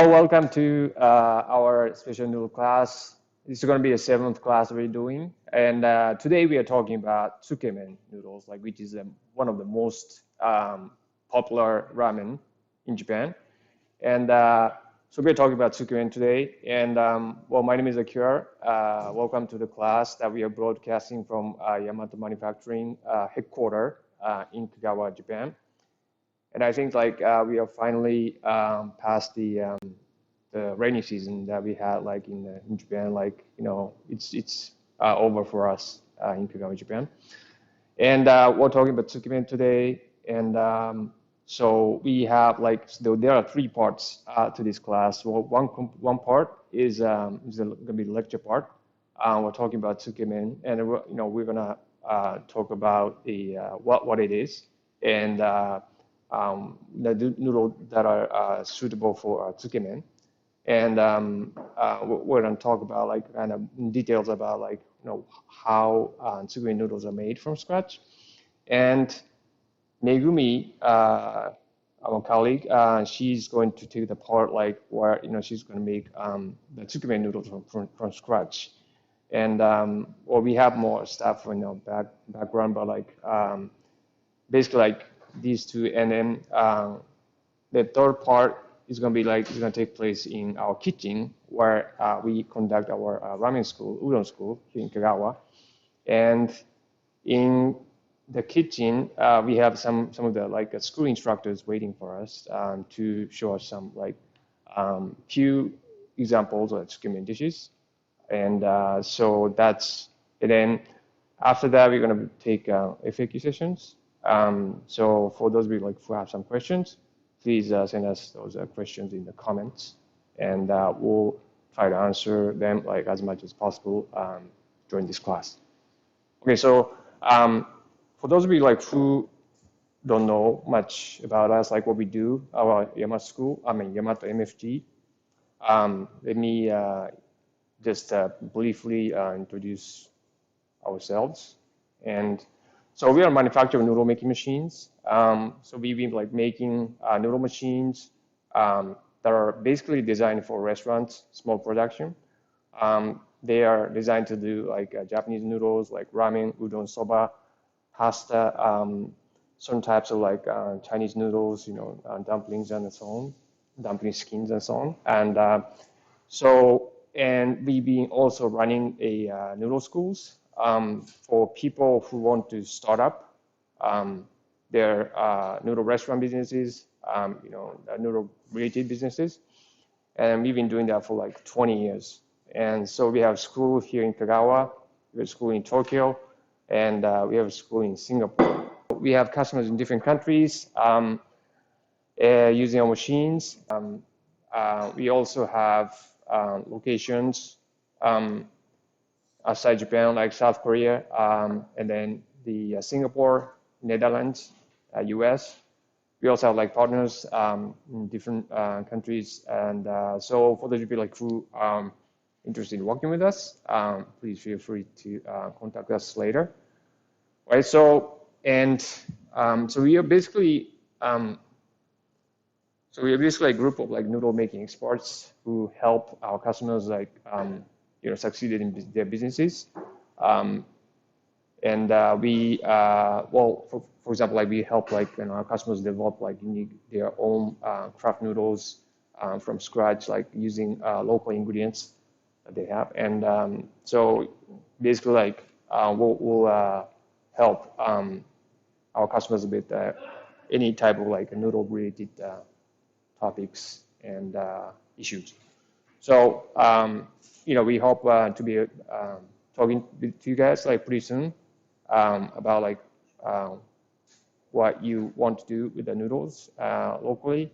So welcome to our special noodle class. This is going to be the seventh class we're doing, and today we are talking about Tsukemen noodles, which is one of the most popular ramen in Japan. And so we're talking about Tsukemen today. And well, my name is Akira. Welcome to the class that we are broadcasting from Yamato Manufacturing headquarters in Kagawa, Japan. And I think we are finally past the rainy season that we had in Japan. It's over for us in Kagawa, Japan. And we're talking about Tsukemen today. And so we have there are three parts to this class. Well, one part is going to be the lecture part. We're talking about Tsukemen, and we're gonna talk about the what it is and the noodle that are suitable for Tsukemen. And we're going to talk about kind of details about how Tsukemen noodles are made from scratch. And Megumi, our colleague, she's going to take the part where she's going to make the Tsukemen noodles from scratch. And well, we have more stuff background, but basically these two, and then the third part is going to be it's going to take place in our kitchen where we conduct our ramen school, udon school here in Kagawa. And in the kitchen, we have some of the school instructors waiting for us to show us some few examples of Tsukemen dishes. And so that's, and then after that, we're going to take FAQ sessions. So for those of you who have some questions, please send us those questions in the comments, and we'll try to answer them as much as possible during this class. Okay, so for those of you who don't know much about us, what we do, our Yamato school, Yamato MFG, let me just briefly introduce ourselves. And so we are manufacturing noodle making machines. So we've been making noodle machines that are basically designed for restaurants, small production. They are designed to do Japanese noodles, ramen, udon, soba, pasta, certain types of Chinese noodles, dumplings and so on, dumpling skins and so on. And and we've been also running a noodle schools for people who want to start up their noodle restaurant businesses, noodle related businesses. And we've been doing that for 20 years. And so we have school here in Kagawa, we have school in Tokyo, and we have a school in Singapore. We have customers in different countries using our machines. We also have locations outside Japan, like South Korea, and then the Singapore, Netherlands, US. We also have partners in different countries. And so for those of you who interested in working with us, please feel free to contact us later. Right. So so we are basically a group of noodle making experts who help our customers succeed in their businesses. And we well, for example, we help our customers develop their own craft noodles from scratch, using local ingredients that they have. And so basically we'll help our customers with any type of noodle related topics and issues. So we hope to be talking to you guys pretty soon about what you want to do with the noodles locally.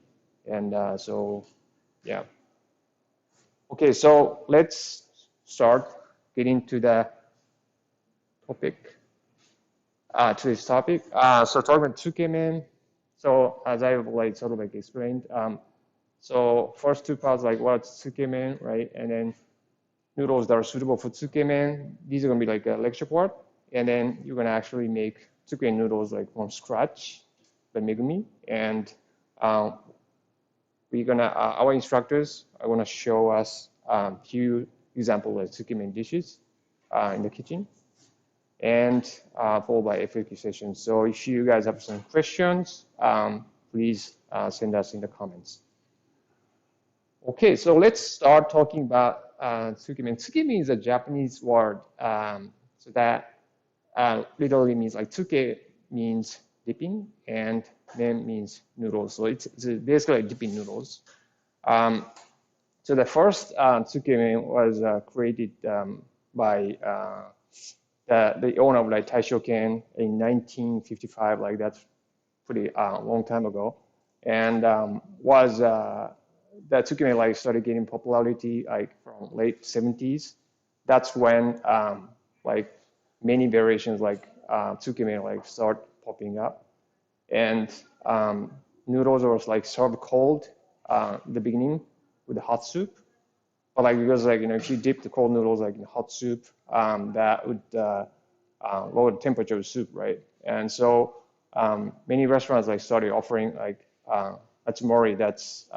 And so yeah. Okay, so let's start getting to the topic. To this topic. So talking about Tsukemen. So as I've explained, so first two parts what's Tsukemen, right? And then noodles that are suitable for Tsukemen. These are gonna be a lecture part, and then you're gonna actually make Tsukemen noodles from scratch by Megumi, and we're our instructors are gonna show us few example of Tsukemen dishes in the kitchen, and followed by FAQ session. So if you guys have some questions, please send us in the comments. Okay, so let's start talking about Tsukemen. Tsukemen is a Japanese word, so that literally means like tsuke means dipping, and men means noodles. So it's basically like dipping noodles. So the first Tsukemen was created by the owner of like Taishoken in 1955. Like that's pretty long time ago, and was that Tsukemen like started getting popularity like from late 70s. That's when like many variations like Tsukemen like start popping up, and noodles were like served cold in the beginning with the hot soup. But like because like if you dip the cold noodles like in hot soup, that would lower the temperature of the soup, right? And so many restaurants like started offering like atsumori, that's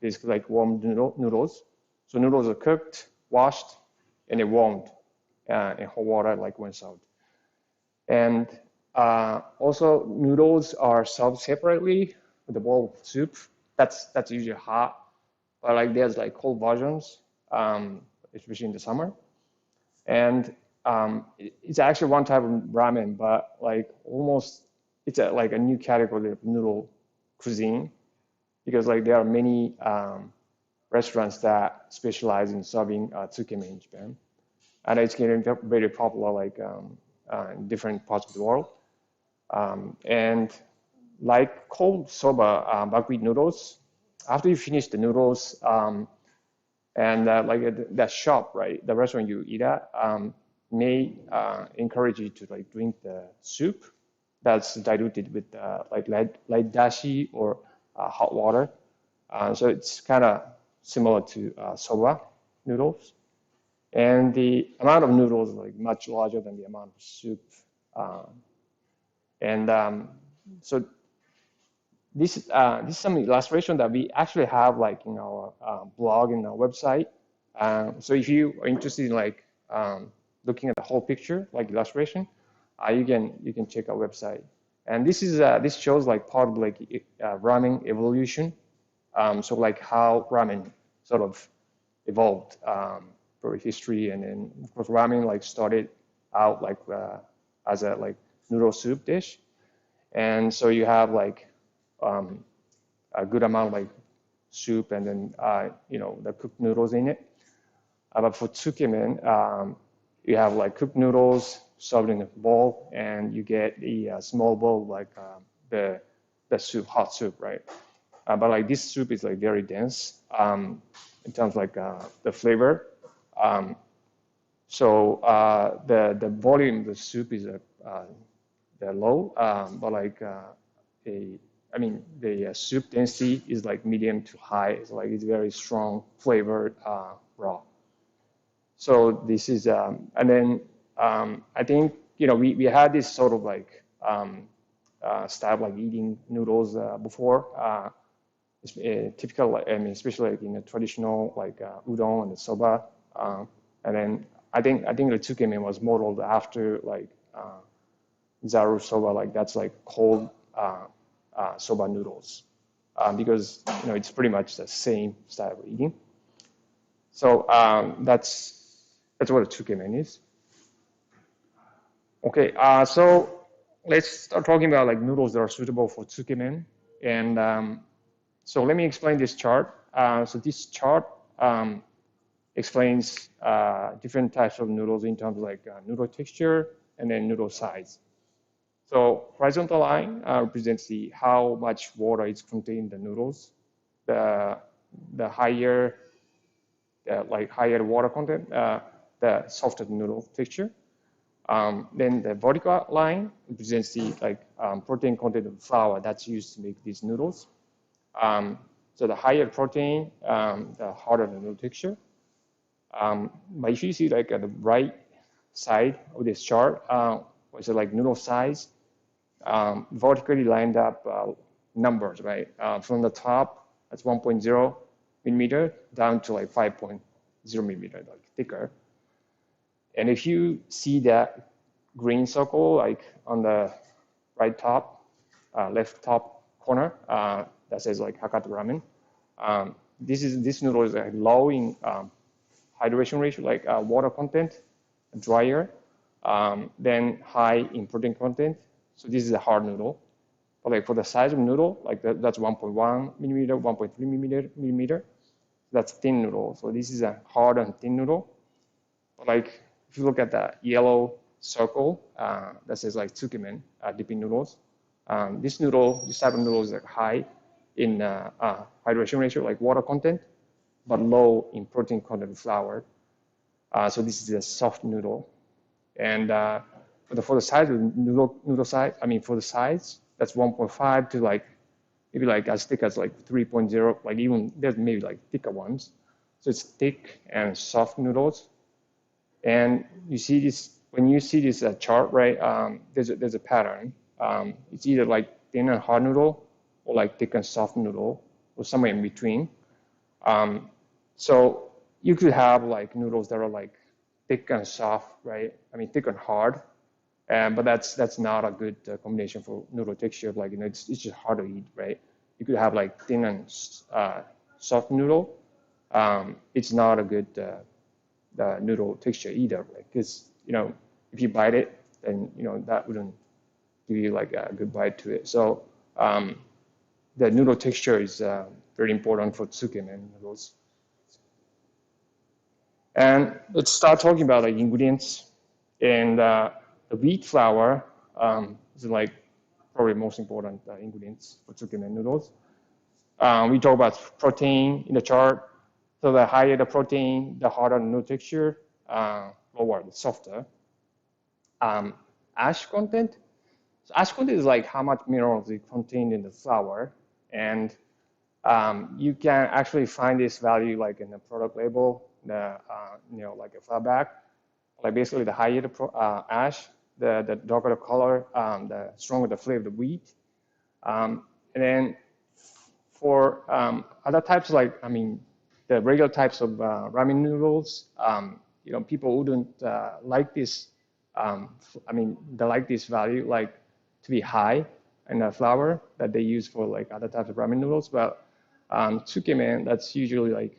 basically like warm noodles. So noodles are cooked, washed, and they're warmed in hot water like when served. And also noodles are served separately with a bowl of soup. That's usually hot, but like there's like cold versions, especially in the summer. And it's actually one type of ramen, but like almost it's like a new category of noodle cuisine, because like there are many restaurants that specialize in serving tsukemen in Japan, and it's getting very popular like in different parts of the world. And like cold soba, buckwheat noodles, after you finish the noodles, and like that shop, right, the restaurant you eat at may encourage you to like drink the soup that's diluted with like light dashi or hot water. So it's kind of similar to soba noodles. And the amount of noodles is like much larger than the amount of soup. And so this is some illustration that we actually have like in our blog and our website. So if you are interested in like looking at the whole picture, like illustration, you can check our website. And this shows like part of like ramen evolution. So like how ramen sort of evolved for history, and then of course ramen like started out like as a like noodle soup dish, and so you have like a good amount of like soup and then the cooked noodles in it. But for tsukemen, you have like cooked noodles served in a bowl, and you get a small bowl like the soup, hot soup, right? But like this soup is like very dense in terms of like the flavor. So the volume of the soup is low, but like the soup density is like medium to high. It's like it's very strong flavored raw. So this is, and then I think we had this sort of like style of like eating noodles before. Typical, especially like in a traditional like udon and the soba, and then I think the tsukemen was modeled after like zaru soba, like that's like cold soba noodles, because it's pretty much the same style of eating. So that's what a tsukemen is. Okay, so let's start talking about like noodles that are suitable for tsukemen, and so let me explain this chart. So this chart explains different types of noodles in terms of like noodle texture and then noodle size. So horizontal line represents how much water is contained in the noodles. The higher higher water content, the softer the noodle texture. Then the vertical line represents the protein content of flour that's used to make these noodles. So the higher protein, the harder the noodle texture. But if you see like at the right side of this chart, which is like noodle size, vertically lined up numbers, right? From the top, that's 1.0 millimeter down to like 5.0 millimeter, like thicker. And if you see that green circle, like on the right top, left top corner, that says like Hakata ramen. This noodle is like low in hydration ratio, like water content, drier, then high in protein content. So this is a hard noodle. But like for the size of noodle, like that's 1.1 millimeter, 1.3 millimeter. That's thin noodle. So this is a hard and thin noodle. But like if you look at the yellow circle, that says like Tsukemen, dipping noodles. This type of noodle is like high in hydration ratio, like water content, but low in protein content flour. So this is a soft noodle. And for the size of noodle size, I mean for the size, that's 1.5 to like maybe like as thick as like 3.0, like even there's maybe like thicker ones. So it's thick and soft noodles. And you see this when you see this chart, right? There's a pattern. It's either like thin and hard noodle, or like thick and soft noodle, or somewhere in between. So you could have like noodles that are like thick and soft, right? I mean thick and hard, but that's not a good combination for noodle texture. Like it's just hard to eat, right? You could have like thin and soft noodle. It's not a good noodle texture either, because if you bite it, then that wouldn't give you like a good bite to it. So the noodle texture is very important for Tsukemen noodles. And let's start talking about like ingredients. And the wheat flour is like probably the most important ingredients for Tsukemen noodles. We talk about protein in the chart. So the higher the protein, the harder the noodle texture, lower the softer. Ash content. So ash content is like how much minerals is contained in the flour, and you can actually find this value like in the product label, like a flour bag. Like basically, the higher the ash, the darker the color, the stronger the flavor of the wheat. And then for other types, like the regular types of ramen noodles, people wouldn't like this. They like this value like to be high in the flour that they use for like other types of ramen noodles. But Tsukemen, that's usually like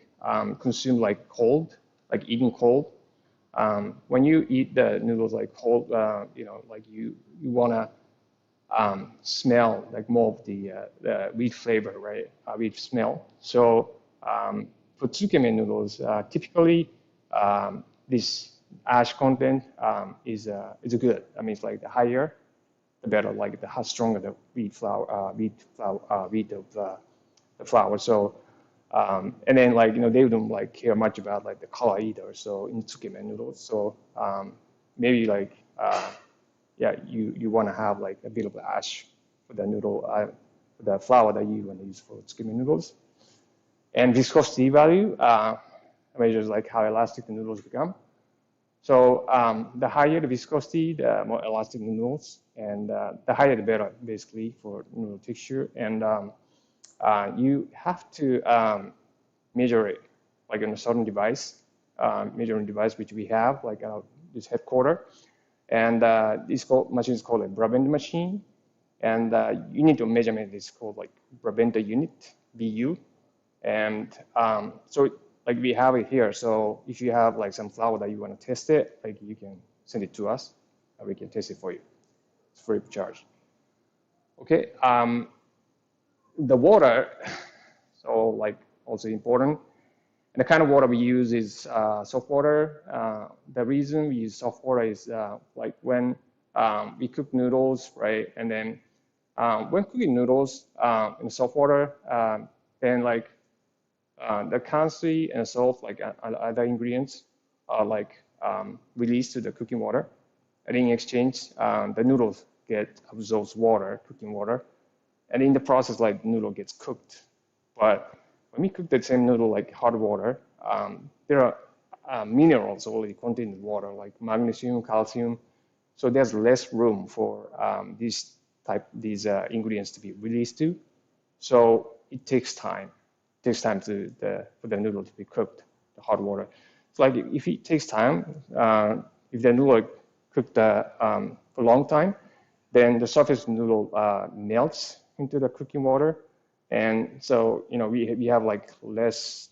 consumed like cold, like eaten cold. When you eat the noodles like cold, like you wanna smell like more of the wheat flavor, right? Wheat smell. So for Tsukemen noodles, typically this ash content is good. I mean, it's like the higher, the better. Like the stronger the wheat of the flour. So and then like they don't like care much about like the color either. So in Tsukemen noodles, so maybe like you want to have like a bit of ash for the noodle, for the flour that you want to use for Tsukemen noodles. And viscosity value measures like how elastic the noodles become. So the higher the viscosity, the more elastic the noodles, and the higher the better, basically, for noodle texture. And you have to measure it like in a certain device, measuring device which we have, like this headquarter. And this machine is called a Brabender machine. And you need to measurement is called like Brabender unit, BU. And so like we have it here. So if you have like some flour that you want to test it, like you can send it to us and we can test it for you. It's free of charge. Okay. The water, so like also important. And the kind of water we use is soft water. The reason we use soft water is like when we cook noodles, right? And then when cooking noodles in soft water, then like the concentrate and salt, like other ingredients, are like released to the cooking water. And in exchange, the noodles get absorbs water, cooking water. And in the process, like noodle gets cooked. But when we cook the same noodle like hot water, there are minerals already contained in water, like magnesium, calcium. So there's less room for these ingredients to be released to. So it takes time. takes time for the noodle to be cooked, the hot water. So like if it takes time, if the noodle cooked for a long time, then the surface noodle melts into the cooking water, and so we have like less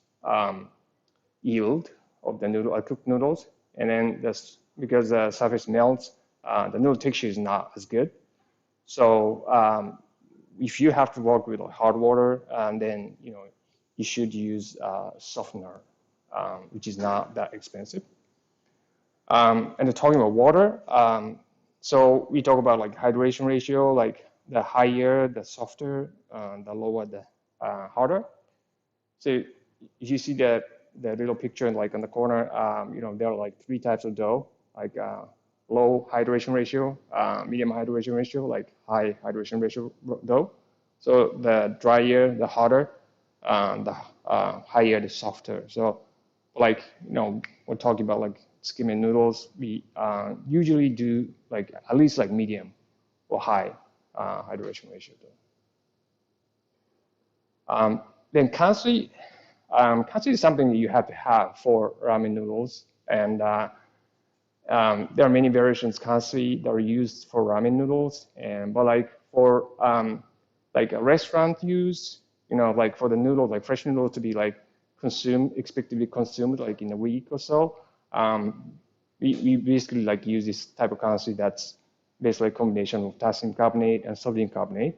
yield of the noodle cooked noodles, and then that's because the surface melts, the noodle texture is not as good. So if you have to work with hot water, then you should use softener, which is not that expensive. And talking about water, so we talk about like hydration ratio, like the higher, the softer, the lower, the harder. So if you see the little picture like on the corner, there are like 3 types of dough, like low hydration ratio, medium hydration ratio, like high hydration ratio dough. So the drier, the hotter, the higher, the softer. So like, we're talking about like Tsukemen noodles, we usually do like at least like medium or high hydration ratio dough. Then kansui, kansui is something that you have to have for ramen noodles, and there are many variations kansui that are used for ramen noodles, but like for like a restaurant use, like for the noodle, like fresh noodle to be like expect to be consumed like in a week or so. We basically like use this type of kansui that's basically a combination of potassium carbonate and sodium carbonate.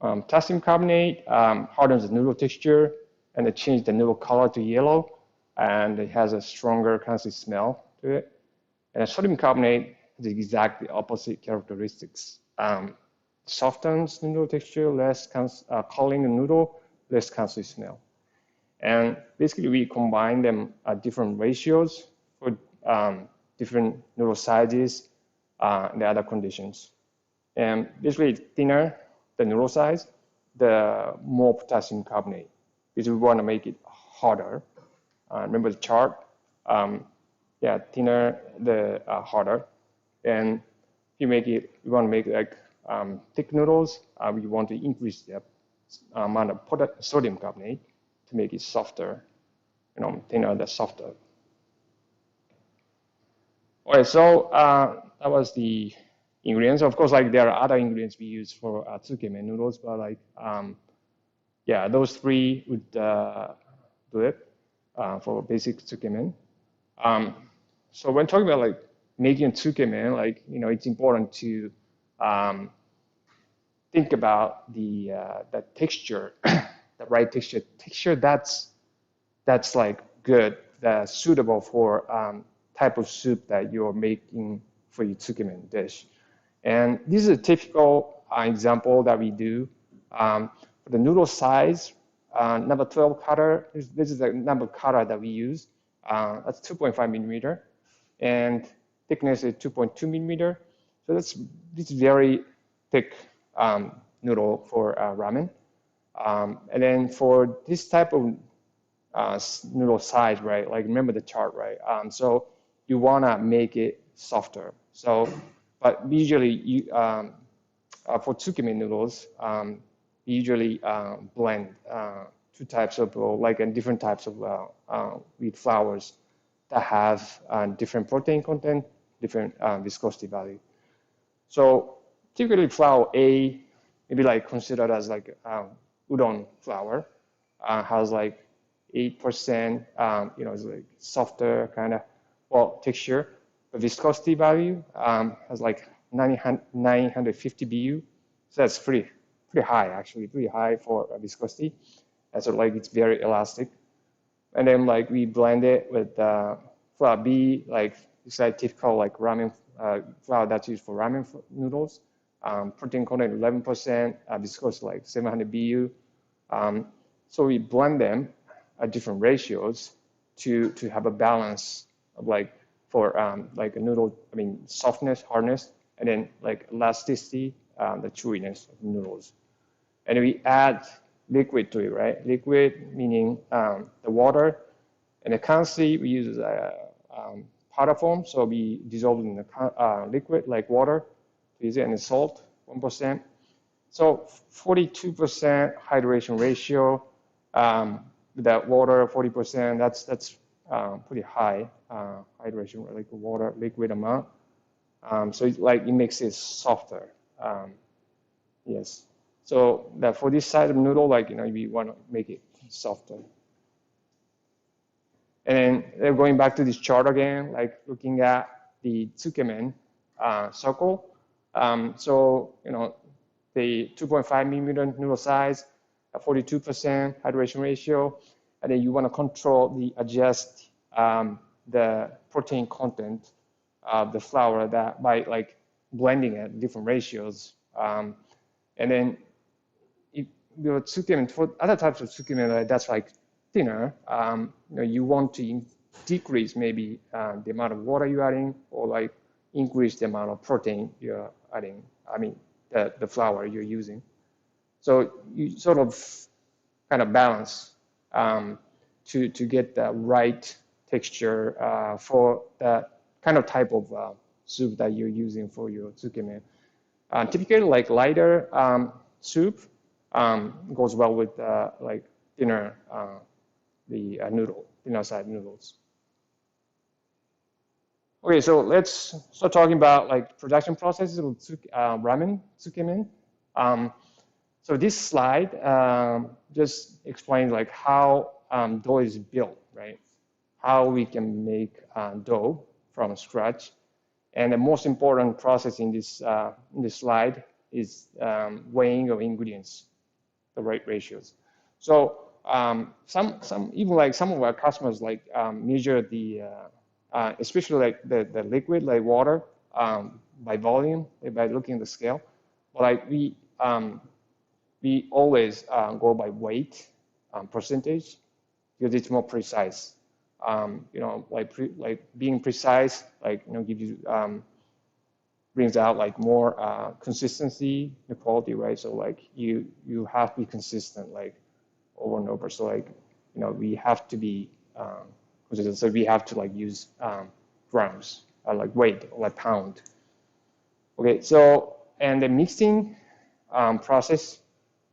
Potassium carbonate hardens the noodle texture and it changes the noodle color to yellow, and it has a stronger kansui smell to it. And sodium carbonate has exactly opposite characteristics. Softens the noodle texture, less coloring the noodle, less kansui smell. And basically, we combine them at different ratios for different noodle sizes and the other conditions. And basically, thinner the noodle size, the more potassium carbonate, because we want to make it harder. Remember the chart? Yeah, thinner the harder. And if you want to make like thick noodles, we want to increase the amount of sodium carbonate to make it softer, thinner the softer. All right, so that was the ingredients. Of course, like there are other ingredients we use for Tsukemen noodles, but like yeah, those 3 would do it for basic Tsukemen. So when talking about like making Tsukemen, like it's important to think about the texture, the right texture that's like good, that's suitable for type of soup that you're making for your Tsukemen dish. And this is a typical example that we do. For the noodle size, number 12 cutter, this is the number cutter that we use. That's 2.5 millimeter. And thickness is 2.2 millimeter. So this is very thick noodle for ramen. And then for this type of noodle size, right? Like remember the chart, right? So you wanna make it softer. So, but usually you for Tsukemen noodles, we usually blend 2 types of like different types of wheat flours that have different protein content, different viscosity value. So typically flour A, maybe like considered as like udon flour, has like 8%, it's like softer kind of texture. The viscosity value has like 950 BU, so that's pretty high actually, pretty high for viscosity. And so like it's very elastic. And then like we blend it with flour B, like it's like typical like ramen flour that's used for ramen noodles. Protein content 11%, viscosity like 700 BU. So we blend them at different ratios to have a balance of like for like a noodle, softness, hardness, and then like elasticity, the chewiness of noodles. And we add liquid to it, right? Liquid meaning the water, and the kansui we use powder form, so we dissolve in the liquid like water, and the salt 1%. So 42% hydration ratio, That water 40%, that's pretty high hydration, like water liquid amount. So it makes it softer. Yes. So that for this side of noodle, we want to make it softer. And then going back to this chart again, like looking at the Tsukemen circle. So the 2.5 millimeter noodle size, a 42% hydration ratio, and then you want to adjust the protein content of the flour that by like blending at different ratios. And then your Tsukemen, for other types of Tsukemen, that's like thinner, you want to decrease maybe the amount of water you're adding, or like increase the amount of protein you're adding. I mean, the flour you're using. So you sort of kind of balance to get the right texture for that kind of type of soup that you're using for your Tsukemen. Typically, like lighter soup goes well with like thinner thinner side noodles. Okay, so let's start talking about like production processes of ramen, Tsukemen. So this slide just explains like how dough is built, right? How we can make dough from scratch. And the most important process in this slide is weighing of ingredients, the right ratios. So even like some of our customers like measure the especially like the liquid like water by volume, by looking at the scale. But like we always go by weight percentage, because it's more precise. Like being precise, gives you brings out like more consistency, the quality, right? So like you have to be consistent like over and over. So like we have to be consistent. So we have to like use grams, like weight, like pound. Okay, so and the mixing process.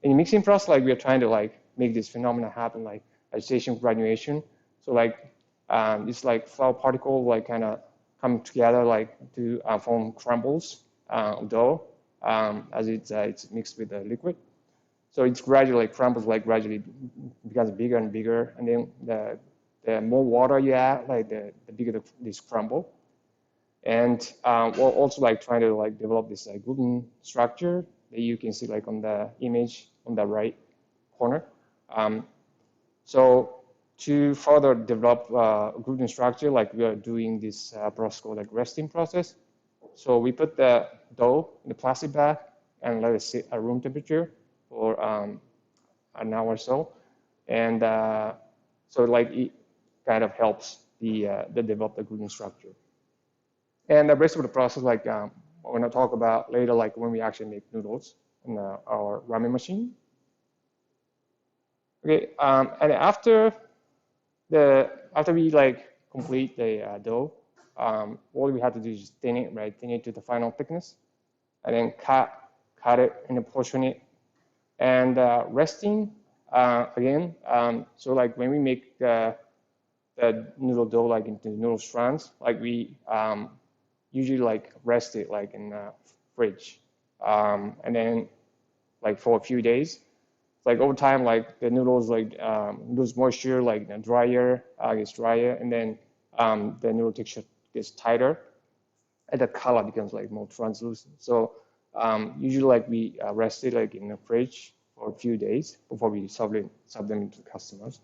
In the mixing process, like we are trying to like make this phenomenon happen, like agitation granulation. So like it's like flour particle like kind of come together like to form crumbles of dough as it's mixed with the liquid. So it's gradually crumbles, like gradually becomes bigger and bigger, and then the more water you add, like the bigger this crumble. And we're also like trying to like develop this like gluten structure that you can see like on the image on the right corner. So to further develop gluten structure, like we are doing this process called like resting process. So we put the dough in the plastic bag and let it sit at room temperature for an hour or so. And so like it kind of helps the develop the gluten structure. And the rest of the process, like we're going to talk about later, like when we actually make noodles in our ramen machine. Okay, and after we like complete the dough, all we have to do is just thin it, right? Thin it to the final thickness, and then cut it and portion it. And resting again. So like when we make the noodle dough like into noodle strands, like we usually like rest it like in the fridge, and then like for a few days. Like over time, like the noodles like lose moisture, like drier, gets drier, and then the noodle texture gets tighter, and the color becomes like more translucent. So usually like we rest it like in the fridge for a few days before we sub them to customers,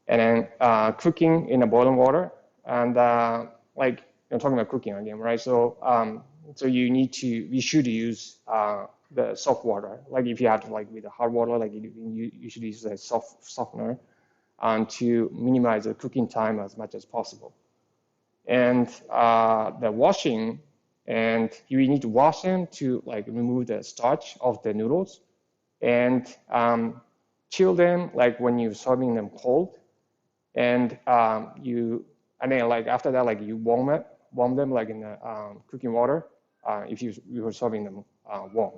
and then cooking in a boiling water, and like talking about cooking again, right? So so you should use the soft water. Like if you have to like with the hard water, like you should use a softener to minimize the cooking time as much as possible. And the washing, and you need to wash them to like remove the starch of the noodles, and chill them like when you're serving them cold, and and then like after that like you warm them like in the cooking water if you were serving them warm.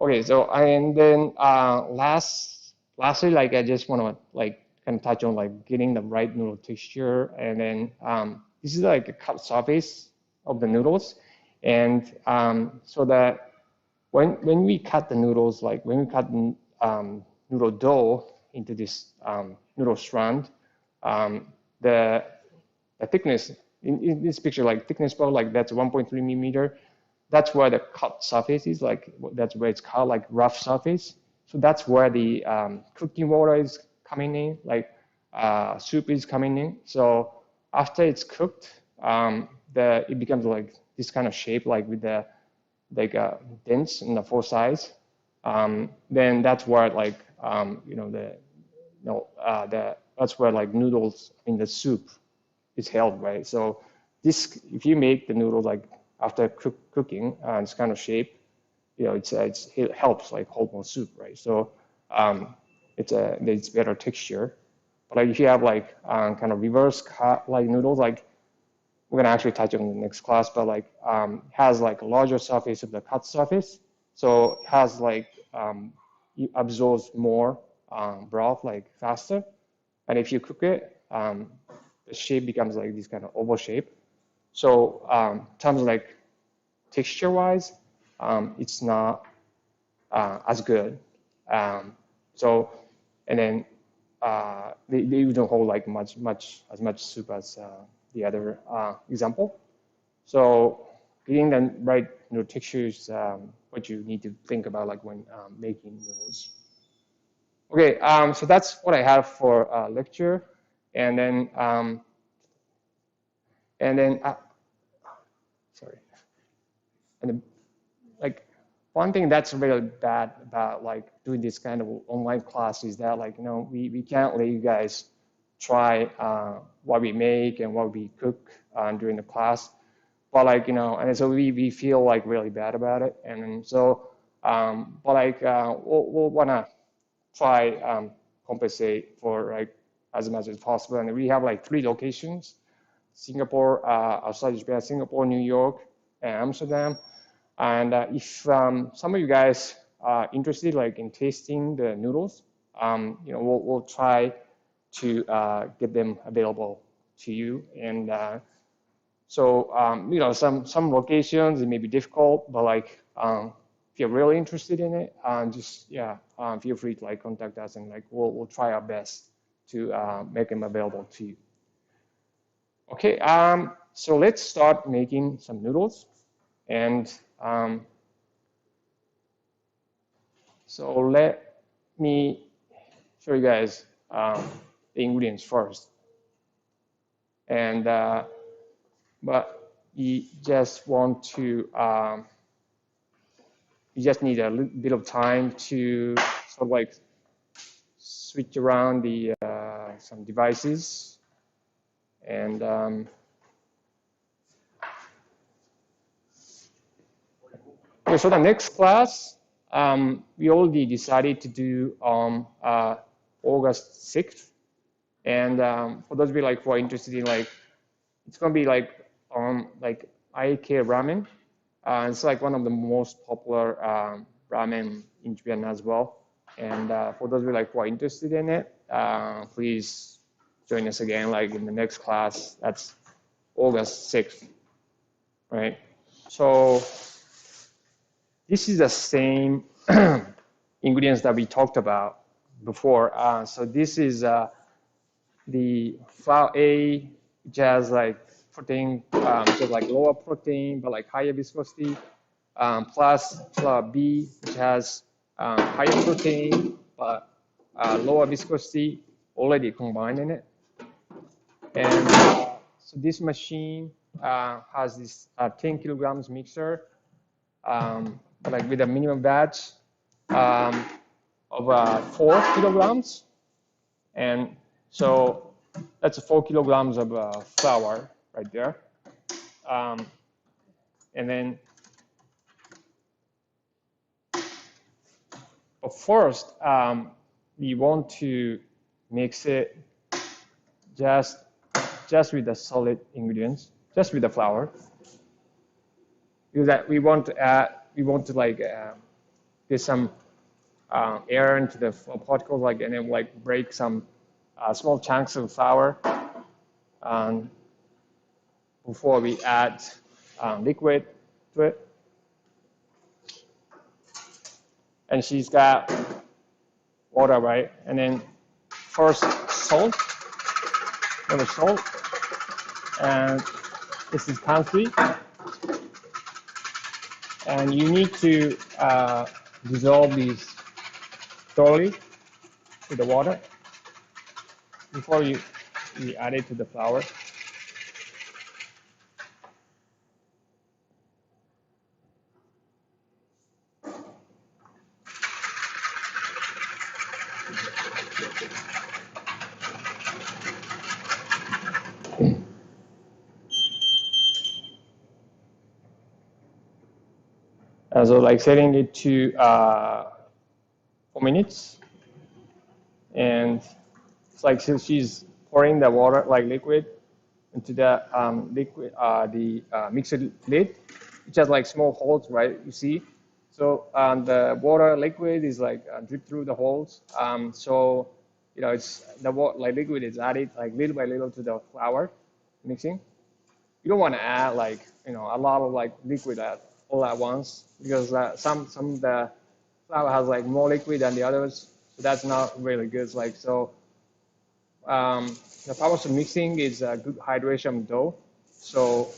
Okay, so and then lastly, like I just want to like kind of touch on like getting the right noodle texture, and then this is like a cut surface of the noodles, and so that when we cut the noodles, like when we cut noodle dough into this noodle strand, the thickness in this picture, like thickness about like that's 1.3 millimeter. That's where the cut surface is, like that's where it's called like rough surface. So that's where the cooking water is coming in, like soup is coming in. So after it's cooked, it becomes like this kind of shape, like with the like dents in the four sides. Then that's where like that's where like noodles in the soup is held, right? So this, if you make the noodles like after cooking, it's kind of shape, it helps like hold more soup, right? So it's better texture. But like if you have like kind of reverse cut like noodles, like we're gonna actually touch on the next class, but like has like a larger surface of the cut surface, so it has like it absorbs more broth like faster, and if you cook it, the shape becomes like this kind of oval shape. So in terms of like texture wise, it's not as good. So and then they don't hold like as much soup as the other example. So getting the right texture is what you need to think about like when making noodles. Okay, so that's what I have for lecture, and then and then sorry, and then, like one thing that's really bad about like doing this kind of online class is that like we can't let you guys try what we make and what we cook during the class, but like and so we feel like really bad about it, and so but like we'll wanna try compensate for like as much as possible, and we have like 3 locations: Singapore, outside Japan, Singapore, New York, and Amsterdam. And if some of you guys are interested, like in tasting the noodles, we'll try to get them available to you. And so, some locations it may be difficult, but like if you're really interested in it, just feel free to like contact us, and like we'll try our best to make them available to you. Okay, so let's start making some noodles, and so let me show you guys the ingredients first. And but you just want to you just need a little bit of time to sort of like switch around the some devices, and okay, so the next class we already decided to do on August 6th, and for those of you like who are interested in like, it's gonna be like like IK ramen. It's like one of the most popular ramen in Japan as well. And for those of you like who are interested in it, please join us again like in the next class. That's August 6th, right? So this is the same ingredients that we talked about before. So this is the flour A, which has like protein, just like lower protein but like higher viscosity, plus flour B, which has higher protein but lower viscosity already combined in it. And so this machine has this 10 kilograms mixer, like with a minimum batch of 4 kilograms. And so that's 4 kilograms of flour right there. And then first, we want to mix it just with the solid ingredients, just with the flour. Because that we want to like get some air into the particles, like, and then like break some small chunks of flour before we add liquid to it. And she's got water, right? And then first salt, and this is country. And you need to dissolve these thoroughly to the water before you add it to the flour. And so like setting it to 4 minutes. And it's like she's pouring the water, like liquid, into the mixer lid, which has like small holes, right? You see, so the water liquid is like drip through the holes. So you know, it's the water like liquid is added like little by little to the flour mixing. You don't want to add like a lot of like liquid all at once, because some of the flour has like more liquid than the others, so that's not really good. Like so. The purpose of mixing is a good hydration of dough. So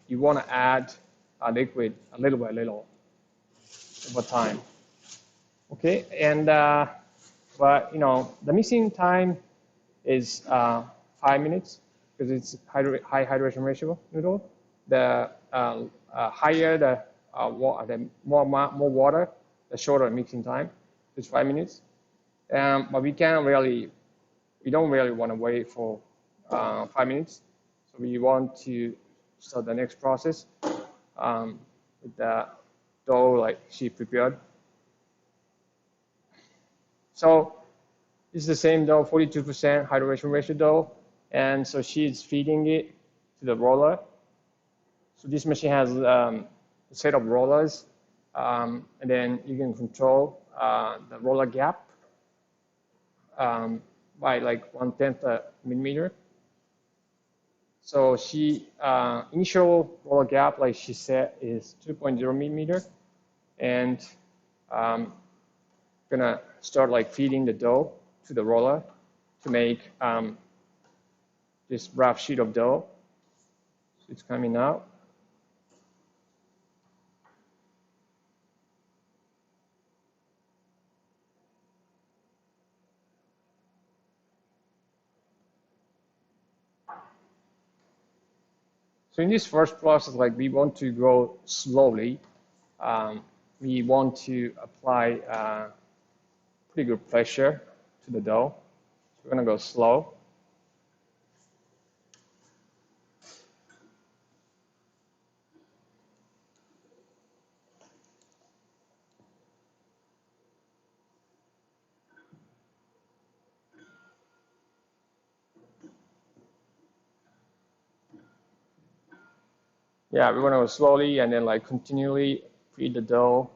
you want to add a liquid a little by little over time. Okay, and but the mixing time is 5 minutes because it's high hydration ratio noodle. The higher the more water, the shorter mixing time. It's 5 minutes. But we don't really want to wait for 5 minutes. So we want to start the next process with the dough like she prepared. So it's the same dough, 42% hydration ratio dough. And so she's feeding it to the roller. So this machine has a set of rollers. And then you can control the roller gap by like 1/10 millimeter. So she initial roller gap, like she said, is 2.0 millimeter, and gonna start like feeding the dough to the roller to make this rough sheet of dough. So it's coming out. So in this first process, like we want to go slowly. We want to apply pretty good pressure to the dough. So we're gonna go slow. Yeah, we want to go slowly and then like continually feed the dough.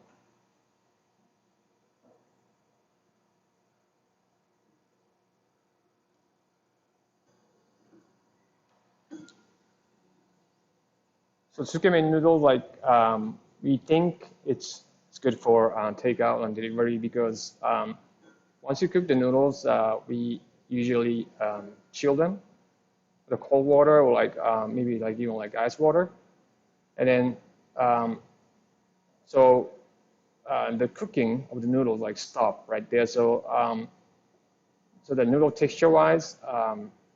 So Tsukemen noodles, like we think it's good for takeout and delivery because once you cook the noodles, we usually chill them with cold water or like maybe like even like ice water, and then so the cooking of the noodles like stop right there. So so the noodle texture wise,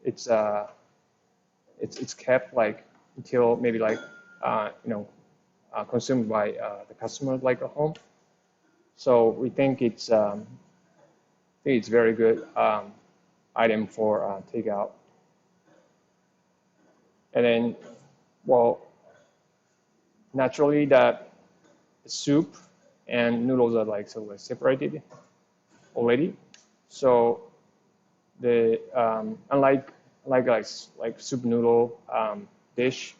it's kept like until maybe like consumed by the customer like at home. So we think it's very good item for takeout. And then, well, naturally that the soup and noodles are like sort of separated already. So the unlike like soup noodle dish,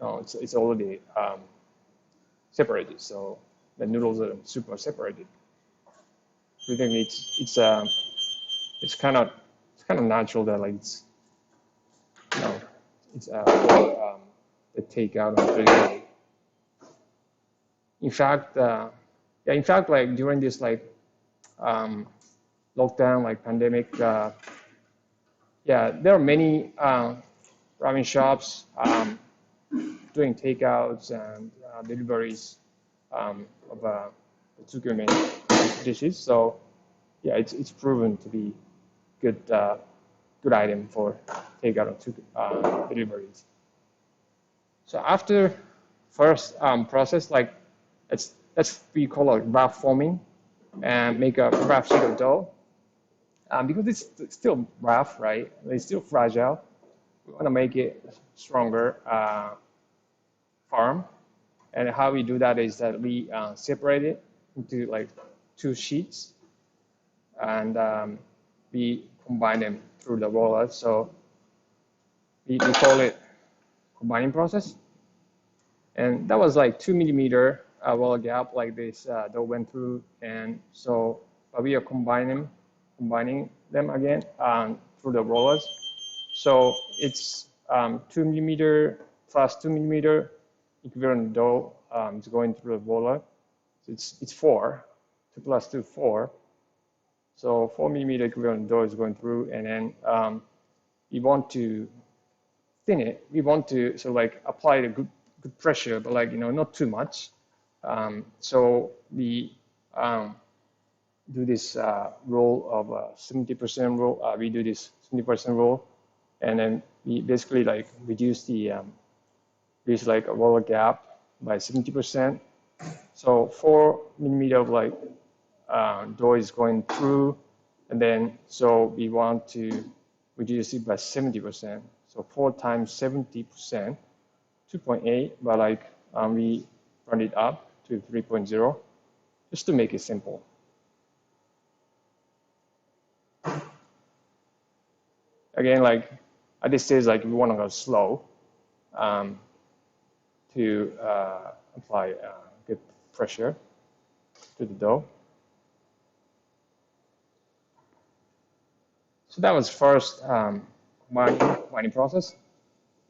no, it's already separated. So the noodles are super separated. We think it's kind of natural that like you know it's the takeout of delivery. In fact, yeah, in fact, like during this like um, lockdown, like pandemic, yeah, there are many ramen shops doing takeouts and deliveries of Tsukemen dishes. So yeah, it's proven to be good good item for takeout and deliveries. So after first process, like let's we call it rough forming and make a rough sheet of dough. Because it's still rough, right? It's still fragile. We want to make it stronger, firm. And how we do that is that we separate it into like two sheets, and we combine them through the roller. So we call it combining process. And that was like 2 millimeter roller gap like this dough went through. And so but we are combining them again through the rollers. So it's 2 millimeter plus 2 millimeter equivalent dough is going through the roller. So it's 4, 2 plus 2, 4. So 4 millimeter equivalent dough is going through, and then we want to thin it. We want to sort of like apply the good pressure, but like not too much. So we do this roll of 70% roll. We do this 70% roll, and then we basically like reduce the reduce like a roller gap by 70%. So 4 millimeter of like dough is going through, and then so we want to reduce it by 70%. So 4 times 70%, 2.8, but like we run it up to 3.0 just to make it simple. Again, like at this stage, like we want to go slow to apply good pressure to the dough. So that was first combining process,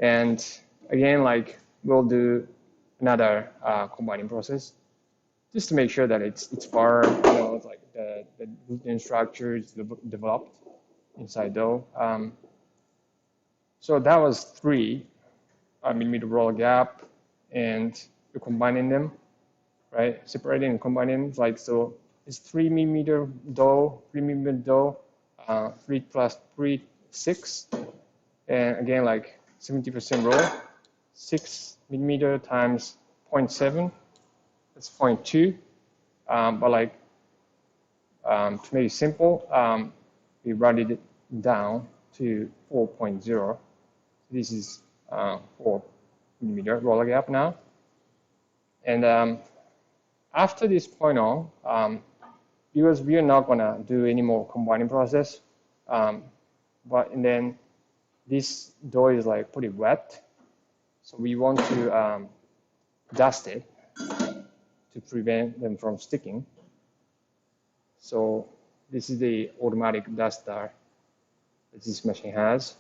and again, like we'll do another combining process just to make sure that it's firm, like the gluten structure is developed inside dough. So that was 3 millimeter roller gap, and we're combining them, right? Separating and combining, like so. It's 3 millimeter dough, 3 plus 3, 6, and again like 70% roll, 6 millimeter times 0.7, that's 0.2. But like to make it simple, we run it down to 4.0. This is 4 millimeter roller gap now. And after this point on, because we are not gonna do any more combining process, but and then this dough is like pretty wet, so we want to dust it to prevent them from sticking. So this is the automatic duster that this machine has,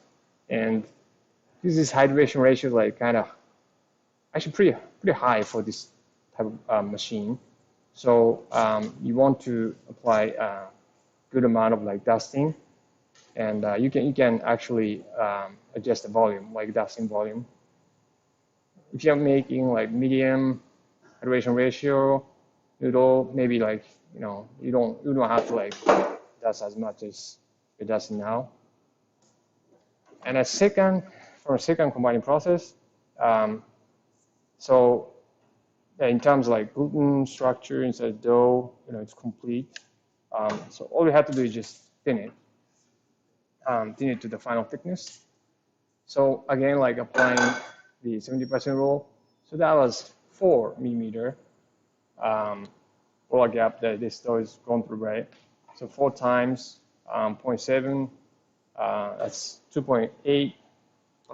and this is hydration ratio like kind of actually pretty high for this type of machine. So you want to apply a good amount of like dusting, and you can actually adjust the volume, like dusting volume. If you're making like medium hydration ratio noodle, maybe like you don't have to like dust as much as you're dusting now. And for a second combining process, so in terms of like gluten structure inside dough, it's complete. So all we have to do is just thin it to the final thickness. So again, like applying the 70% roll. So that was 4 millimeter roller gap that this dough is going through, right? So 4 times 0.7, that's 2.8.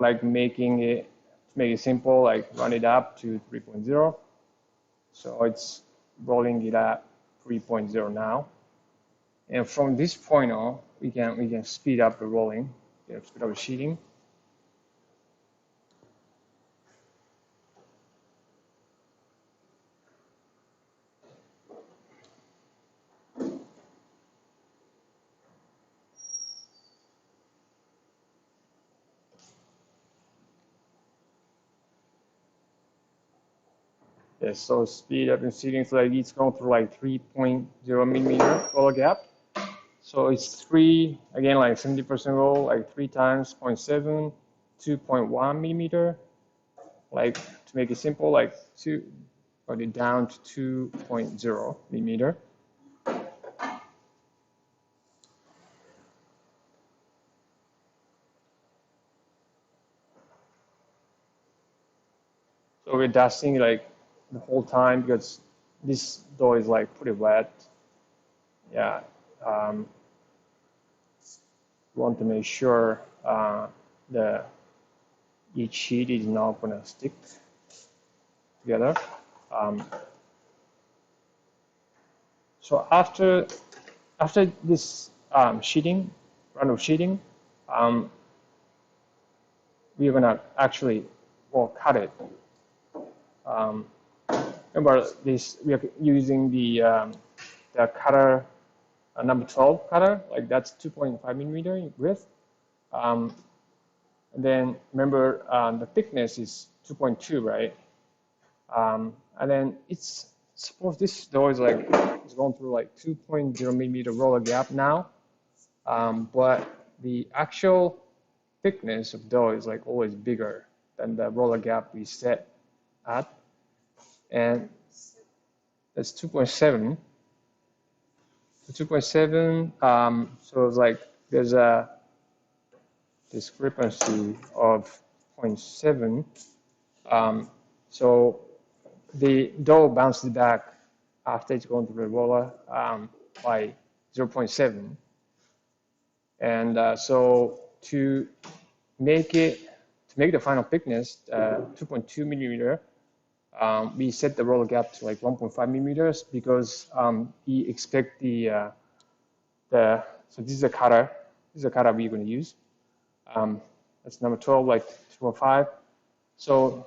Like making it, to make it simple, like run it up to 3.0. So it's rolling it at 3.0 now. And from this point on, we can speed up the rolling, speed up the sheeting. Yes, so speed up and sheeting, so like it's going through like 3.0 millimeter roller gap. So it's again, like 70% roll, like 3 times 0.7, 2.1 millimeter. Like to make it simple, like put it down to 2.0 millimeter. So we're dusting like the whole time because this dough is like pretty wet. Yeah, we want to make sure each sheet is not gonna stick together. So after this round of sheeting, we're gonna actually cut it. Remember this, we are using the cutter, number 12 cutter, like that's 2.5 millimeter in width. And then remember the thickness is 2.2, right? And then suppose this dough is like it's going through like 2.0 millimeter roller gap now, but the actual thickness of dough is like always bigger than the roller gap we set at, and that's 2.7. 2.7. So it's like there's a discrepancy of 0.7. So the dough bounces back after it's gone through the roller by 0.7. And so to make the final thickness 2.2 millimeter, we set the roller gap to like 1.5 millimeters because we expect so this is a cutter. This is a cutter we're going to use. That's number 12, like 2.5. So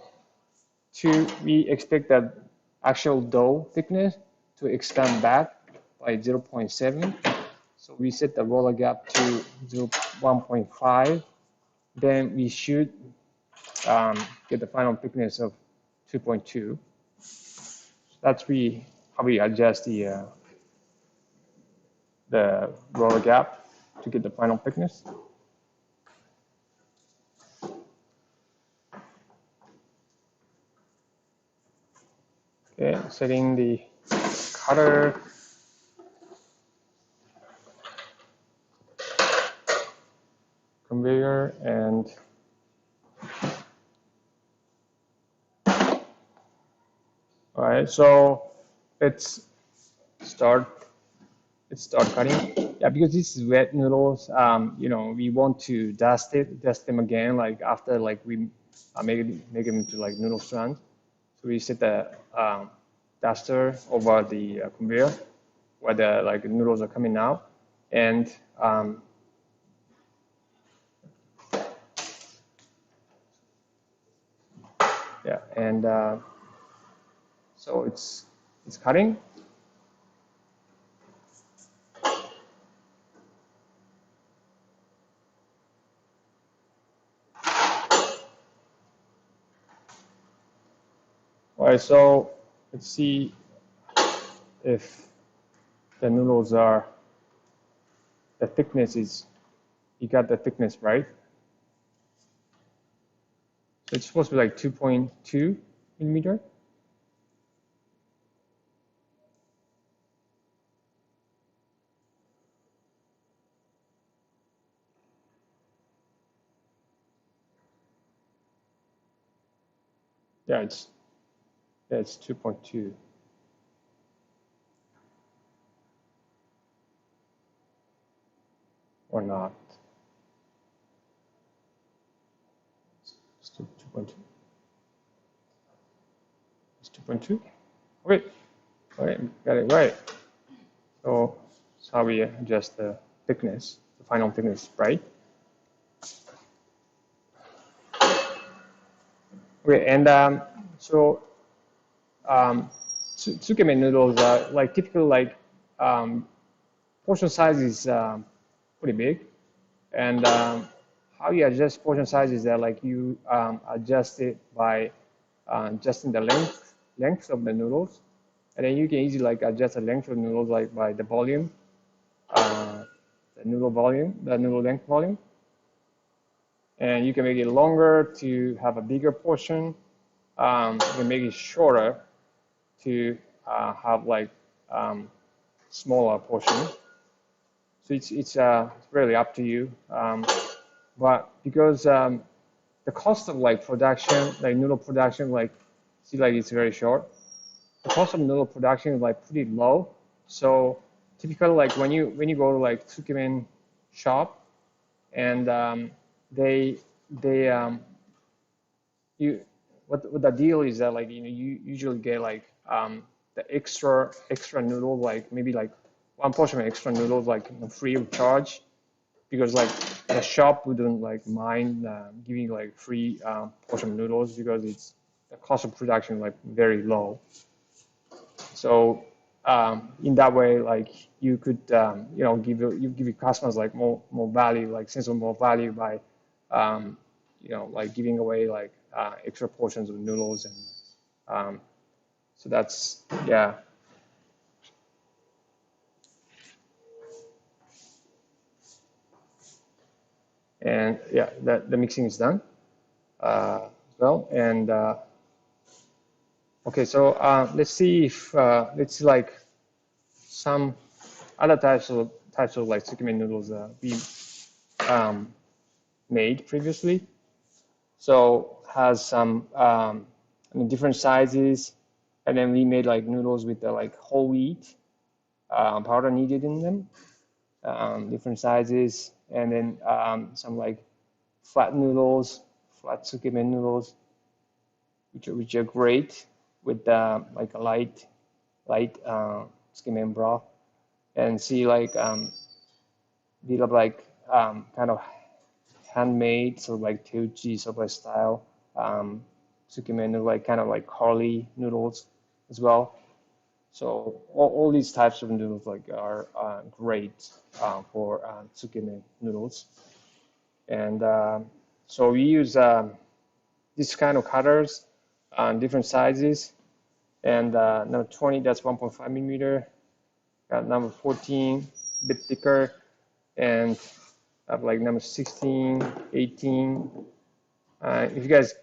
we expect that actual dough thickness to expand back by 0.7. So we set the roller gap to 1.5. Then we should get the final thickness of 2.2. That's how we adjust the roller gap to get the final thickness. Okay, setting the cutter. Conveyor and all right, so let's start cutting. Yeah, because this is wet noodles. We want to dust them again, like after like we make them into like noodle strands. So we set the duster over the conveyor where the like noodles are coming out, and yeah, and so it's cutting. All right, so let's see if the noodles the thickness is, you got the thickness right. So it's supposed to be like 2.2 millimeter. Yeah, it's 2.2. Or not. It's 2.2. It's 2.2. Okay. All right, got it right. So that's how we adjust the thickness, the final thickness, right? Okay, and so Tsukemen noodles are like typically like um, portion size is pretty big, and how you adjust portion size is that like you adjust it by adjusting the length of the noodles, and then you can easily like adjust the length of the noodles like by the volume, uh, the noodle length volume, and you can make it longer to have a bigger portion. You can make it shorter to have like smaller portion. So it's really up to you. But because the cost of like production, like noodle production, like see like it's very short. The cost of noodle production is like pretty low. So typically like when you go to like Tsukemen shop and they you what the deal is that like you usually get like the extra noodle like maybe like one portion of extra noodles like free of charge because like the shop wouldn't like mind giving you like free portion of noodles because it's the cost of production like very low. So in that way, like you could give your customers like more value, like sense of more value by like giving away like extra portions of noodles and so that's yeah. And yeah, the mixing is done as well. And okay, so let's see if let's see like some other types of like Tsukemen noodles we um, made previously. So has some different sizes, and then we made like noodles with the like whole wheat powder needed in them, different sizes, and then some like flat noodles, flat Tsukemen noodles, which are great with like a light Tsukemen broth, and see like bit of like kind of handmade, so like teochi soba style Tsukemen noodle, like kind of like curly noodles as well. So all these types of noodles like are great for Tsukemen noodles. And so we use this kind of cutters on different sizes. And number 20, that's 1.5 millimeter. Got number 14, a bit thicker. And I have like number 16, 18. If you guys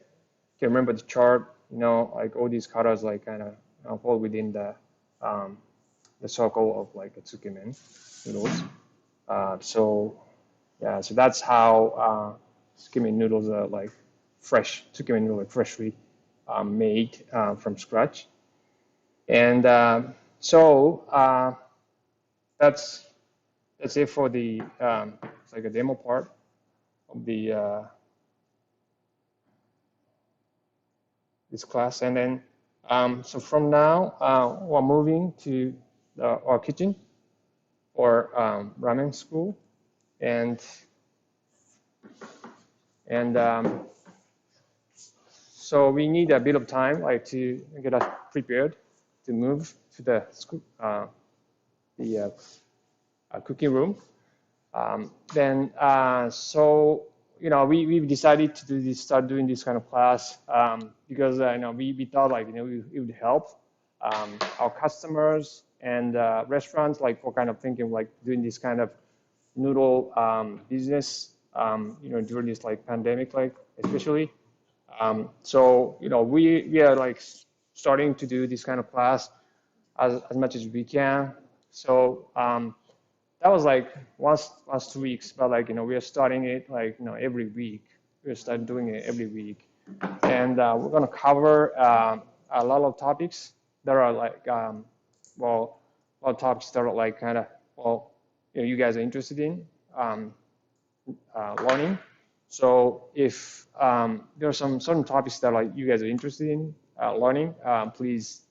can remember the chart, like all these cutters like kind of fall within the circle of like a Tsukemen noodles. So yeah, so that's how Tsukemen noodles are like fresh, Tsukemen noodles like freshly made from scratch. And so that's that's it for the it's like a demo part of the this class. And then so from now we're moving to our kitchen or ramen school, and and so we need a bit of time like to get us prepared to move to the school, the cooking room. Then so we decided to start doing this kind of class because we thought like it would help our customers and restaurants like for kind of thinking like doing this kind of noodle business during this like pandemic like especially so we are like starting to do this kind of class as much as we can. So that was like once 2 weeks, but like we are starting it like every week. We're starting doing it every week, and we're gonna cover a lot of topics that are like well, a lot of topics that are like kind of well, you guys are interested in learning. So if there are some certain topics that like you guys are interested in learning, please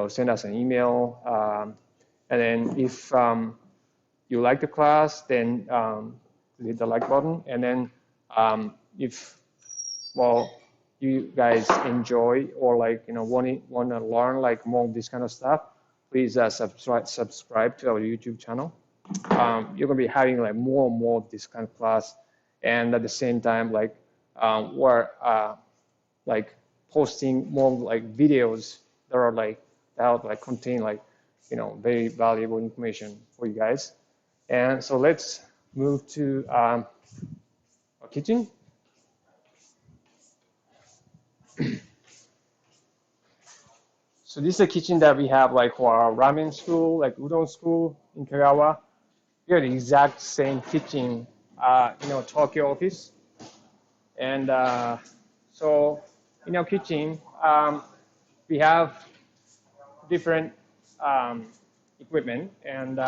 send us an email. And then if you like the class, then hit the like button. And then if you guys enjoy or want to learn more of this kind of stuff, please subscribe to our YouTube channel. You're gonna be having more and more of this kind of class, and at the same time we're posting more videos that are contain very valuable information for you guys. And so let's move to our kitchen. So this is a kitchen that we have for our ramen school, udon school in Kagawa. We have the exact same kitchen in our Tokyo office. And so in our kitchen, we have different equipment. And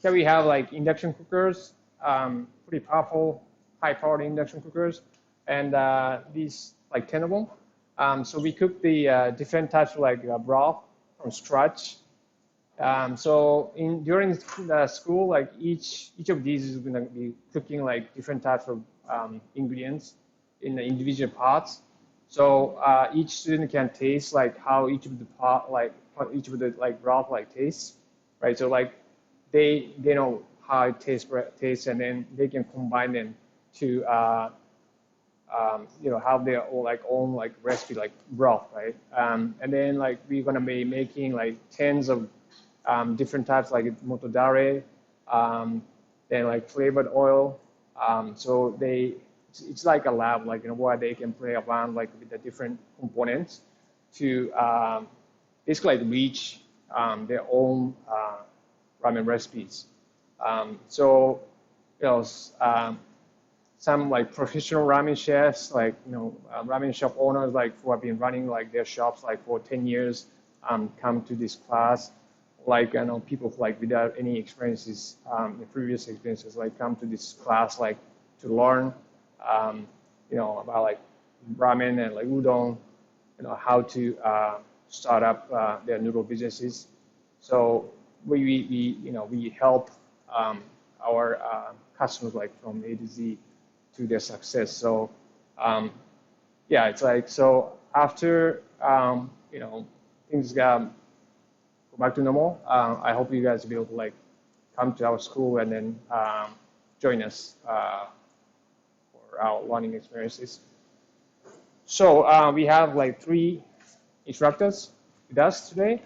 here we have induction cookers, pretty powerful, high-powered induction cookers. And these 10 of them. So we cook the different types of broth from scratch. So during the school, each of these is going to be cooking different types of ingredients in the individual pots. So each student can taste how each of the each of the broth tastes, right? So they know how it tastes, and then they can combine them to have their own recipe broth, right? And then we're gonna be making tens of different types motodare, then flavored oil. So it's like a lab, where they can play around with the different components to basically reach their own ramen recipes. So some professional ramen chefs, ramen shop owners, who have been running their shops for 10 years, come to this class. People without any experiences, previous experiences, come to this class to learn, about ramen and udon, how to start up their noodle businesses. So we help our customers from A to Z to their success. So yeah, it's so after things go back to normal, I hope you guys will be able to come to our school and then join us for our learning experiences. So we have 3 instructors with us today,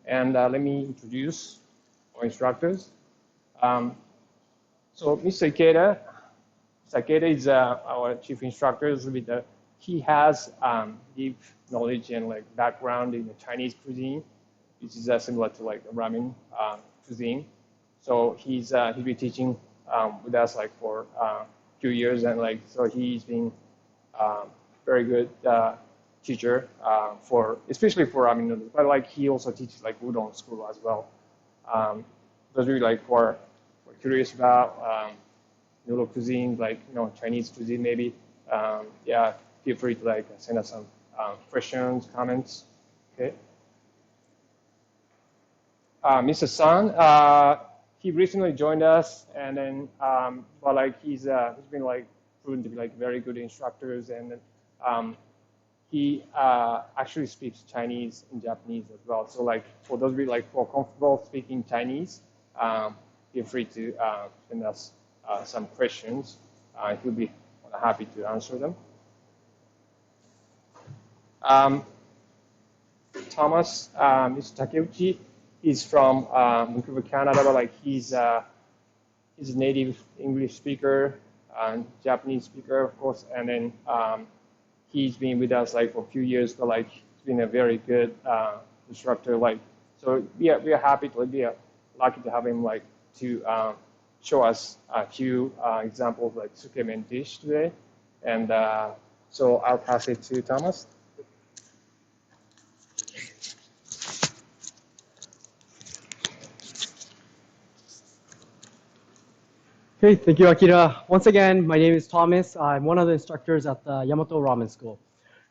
and let me introduce our instructors. So Mr. Ikeda is our chief instructor. He has deep knowledge and background in the Chinese cuisine, which is similar to ramen cuisine. So he'll be teaching with us for a few years, and so he's been very good teacher especially for ramen noodles. But he also teaches udon school as well. Those of you who are curious about noodle cuisine, Chinese cuisine maybe, yeah, feel free to send us some questions, comments. Okay. Mr. Sun, he recently joined us, and then but he's been proven to be very good instructors, and he actually speaks Chinese and Japanese as well. So for those of you who are comfortable speaking Chinese, feel free to send us some questions. He'll be happy to answer them. Thomas, Mr. Takeuchi, he's from Vancouver, Canada, but he's a native English speaker and Japanese speaker, of course, and then he's been with us for a few years, but he's been a very good instructor. So we are happy to be lucky to have him to show us a few examples Tsukemen dish today. And so I'll pass it to Thomas. Okay, thank you, Akira. Once again, my name is Thomas. I'm one of the instructors at the Yamato Ramen School.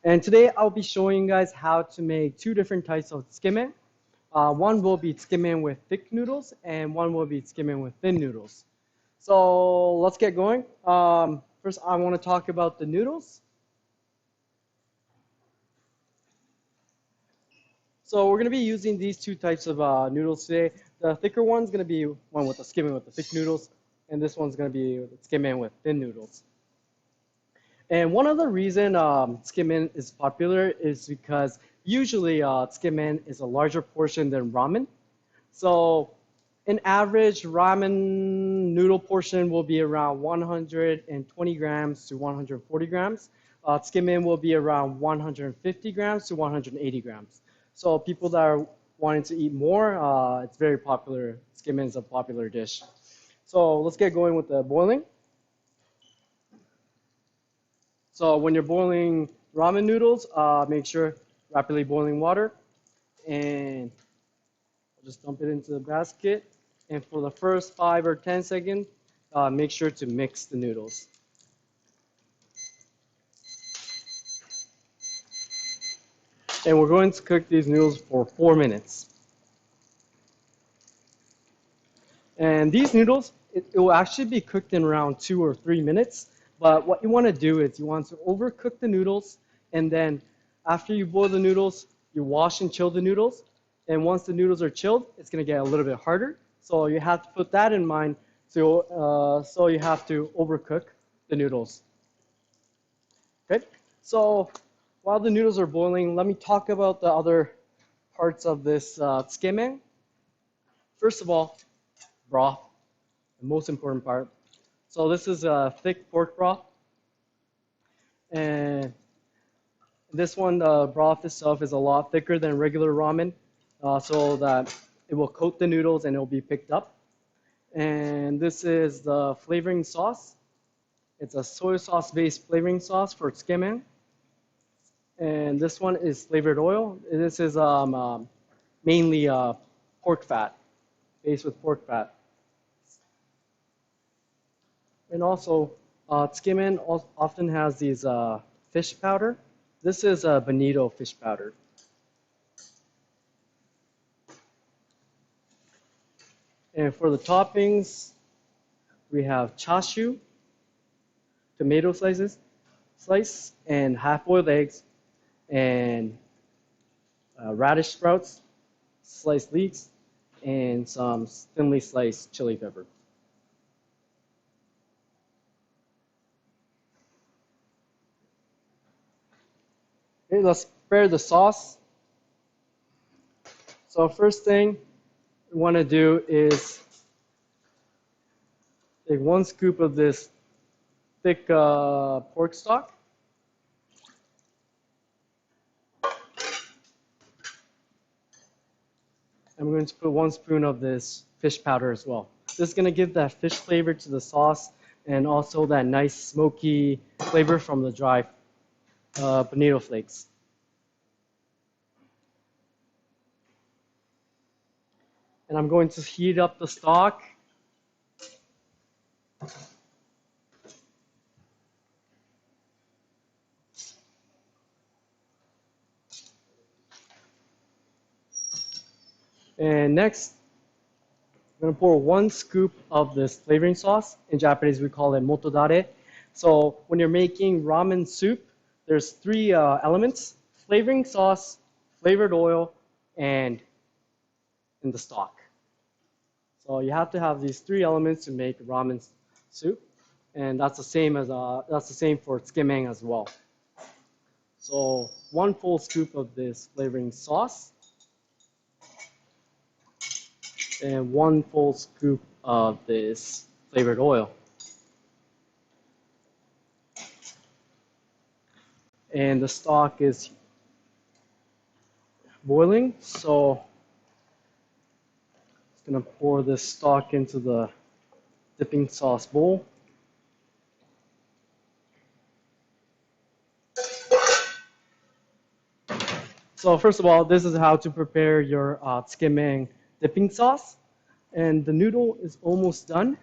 And today I'll be showing you guys how to make two different types of tsukemen. One will be tsukemen with thick noodles, and one will be tsukemen with thin noodles. So let's get going. First, I want to talk about the noodles. So we're going to be using these two types of noodles today. The thicker one's going to be one with the tsukemen with the thick noodles, and this one's going to be the tsukemen with thin noodles. And one of the reason Tsukemen is popular is because usually Tsukemen is a larger portion than ramen. So an average ramen noodle portion will be around 120 grams to 140 grams. Tsukemen will be around 150 grams to 180 grams. So people that are wanting to eat more, it's very popular. Tsukemen is a popular dish. So let's get going with the boiling. So when you're boiling ramen noodles, make sure rapidly boiling water, and just dump it into the basket. And for the first 5 or 10 seconds, make sure to mix the noodles. And we're going to cook these noodles for 4 minutes. And these noodles, it will actually be cooked in around 2 or 3 minutes. But what you want to do is you want to overcook the noodles, and then after you boil the noodles, you wash and chill the noodles. And once the noodles are chilled, it's going to get a little bit harder. So you have to put that in mind. So you have to overcook the noodles. Okay. So while the noodles are boiling, let me talk about the other parts of this tsukemen. First of all, broth, the most important part. So this is a thick pork broth, and this one, the broth itself is a lot thicker than regular ramen, so that it will coat the noodles and it will be picked up. And this is the flavoring sauce. It's a soy sauce based flavoring sauce for tsukemen. And this one is flavored oil. This is mainly pork fat, based with pork fat. And also, Tsukemen often has these fish powder. This is a bonito fish powder. And for the toppings, we have chashu, tomato slice, and half-boiled eggs, and radish sprouts, sliced leeks, and some thinly sliced chili pepper. Okay, let's prepare the sauce. So first thing we want to do is take 1 scoop of this thick pork stock. And we're going to put 1 spoon of this fish powder as well. This is going to give that fish flavor to the sauce and also that nice smoky flavor from the dry bonito flakes. And I'm going to heat up the stock. And next, I'm going to pour 1 scoop of this flavoring sauce. In Japanese, we call it motodare. So when you're making ramen soup, there's 3 elements: flavoring sauce, flavored oil, and in the stock. So you have to have these 3 elements to make ramen soup, and that's the same for tsukemen as well. So 1 full scoop of this flavoring sauce, and 1 full scoop of this flavored oil. And the stock is boiling, so I'm going to pour this stock into the dipping sauce bowl. So first of all, this is how to prepare your tsukemen dipping sauce. And the noodle is almost done.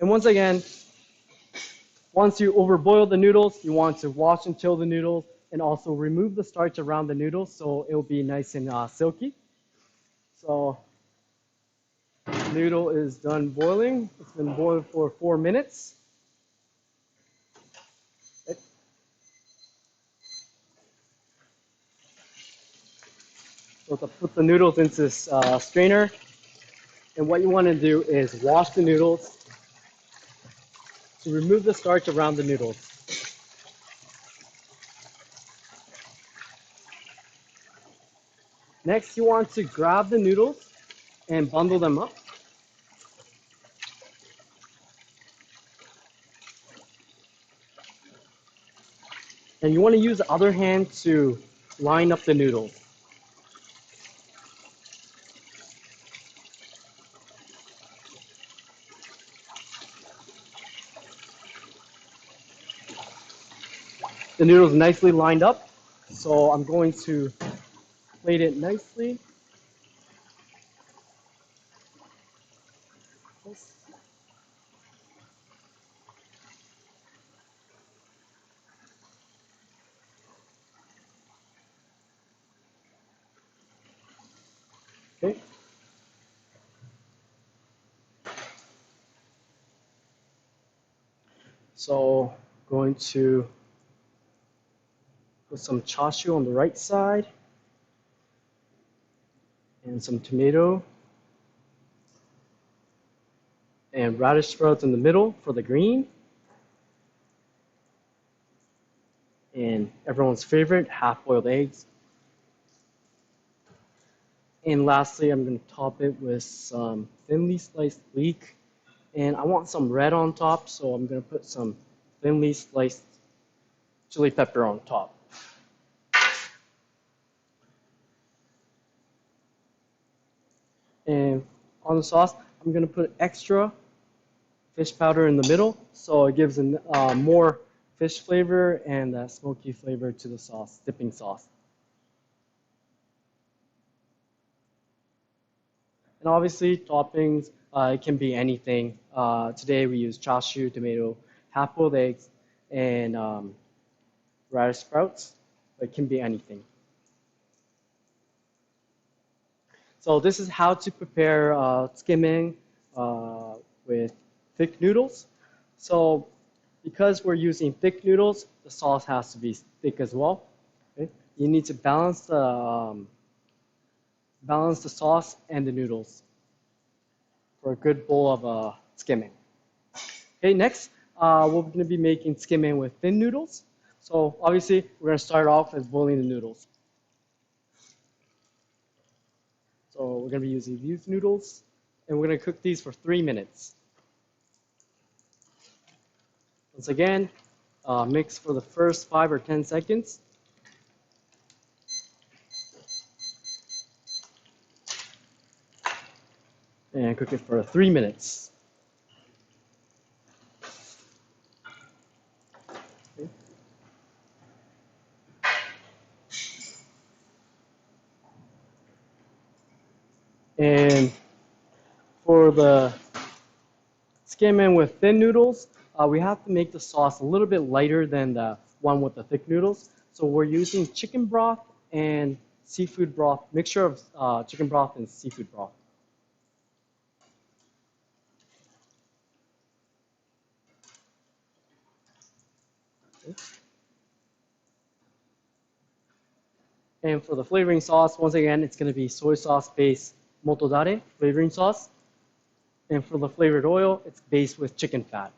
And once again, once you overboil the noodles, you want to wash and chill the noodles and also remove the starch around the noodles so it will be nice and silky. So noodle is done boiling. It's been boiled for 4 minutes. So to put the noodles into this strainer, and what you want to do is wash the noodles to remove the starch around the noodles. Next, you want to grab the noodles and bundle them up. And you want to use the other hand to line up the noodles. The noodles nicely lined up, so I'm going to plate it nicely. Okay. So going to put some chashu on the right side and some tomato and radish sprouts in the middle for the green. And everyone's favorite, half-boiled eggs. And lastly, I'm going to top it with some thinly sliced leek. And I want some red on top, so I'm going to put some thinly sliced chili pepper on top. And on the sauce, I'm going to put extra fish powder in the middle, so it gives more fish flavor and that smoky flavor to the sauce, dipping sauce. And obviously, toppings, it can be anything. Today we use chashu, tomato, half-boiled eggs, and radish sprouts. It can be anything. So this is how to prepare tsukemen with thick noodles. So because we're using thick noodles, the sauce has to be thick as well. Okay? You need to balance the sauce and the noodles for a good bowl of tsukemen. Okay, next we're going to be making tsukemen with thin noodles. So obviously we're going to start off with boiling the noodles. So we're going to be using these noodles, and we're going to cook these for 3 minutes. Once again, mix for the first 5 or 10 seconds. And cook it for 3 minutes. Okay. And for the tsukemen with thin noodles, we have to make the sauce a little bit lighter than the one with the thick noodles. So we're using chicken broth and seafood broth, mixture of chicken broth and seafood broth. Okay. And for the flavoring sauce, once again, it's going to be soy sauce based motodare flavoring sauce. And for the flavored oil, it's based with chicken fat.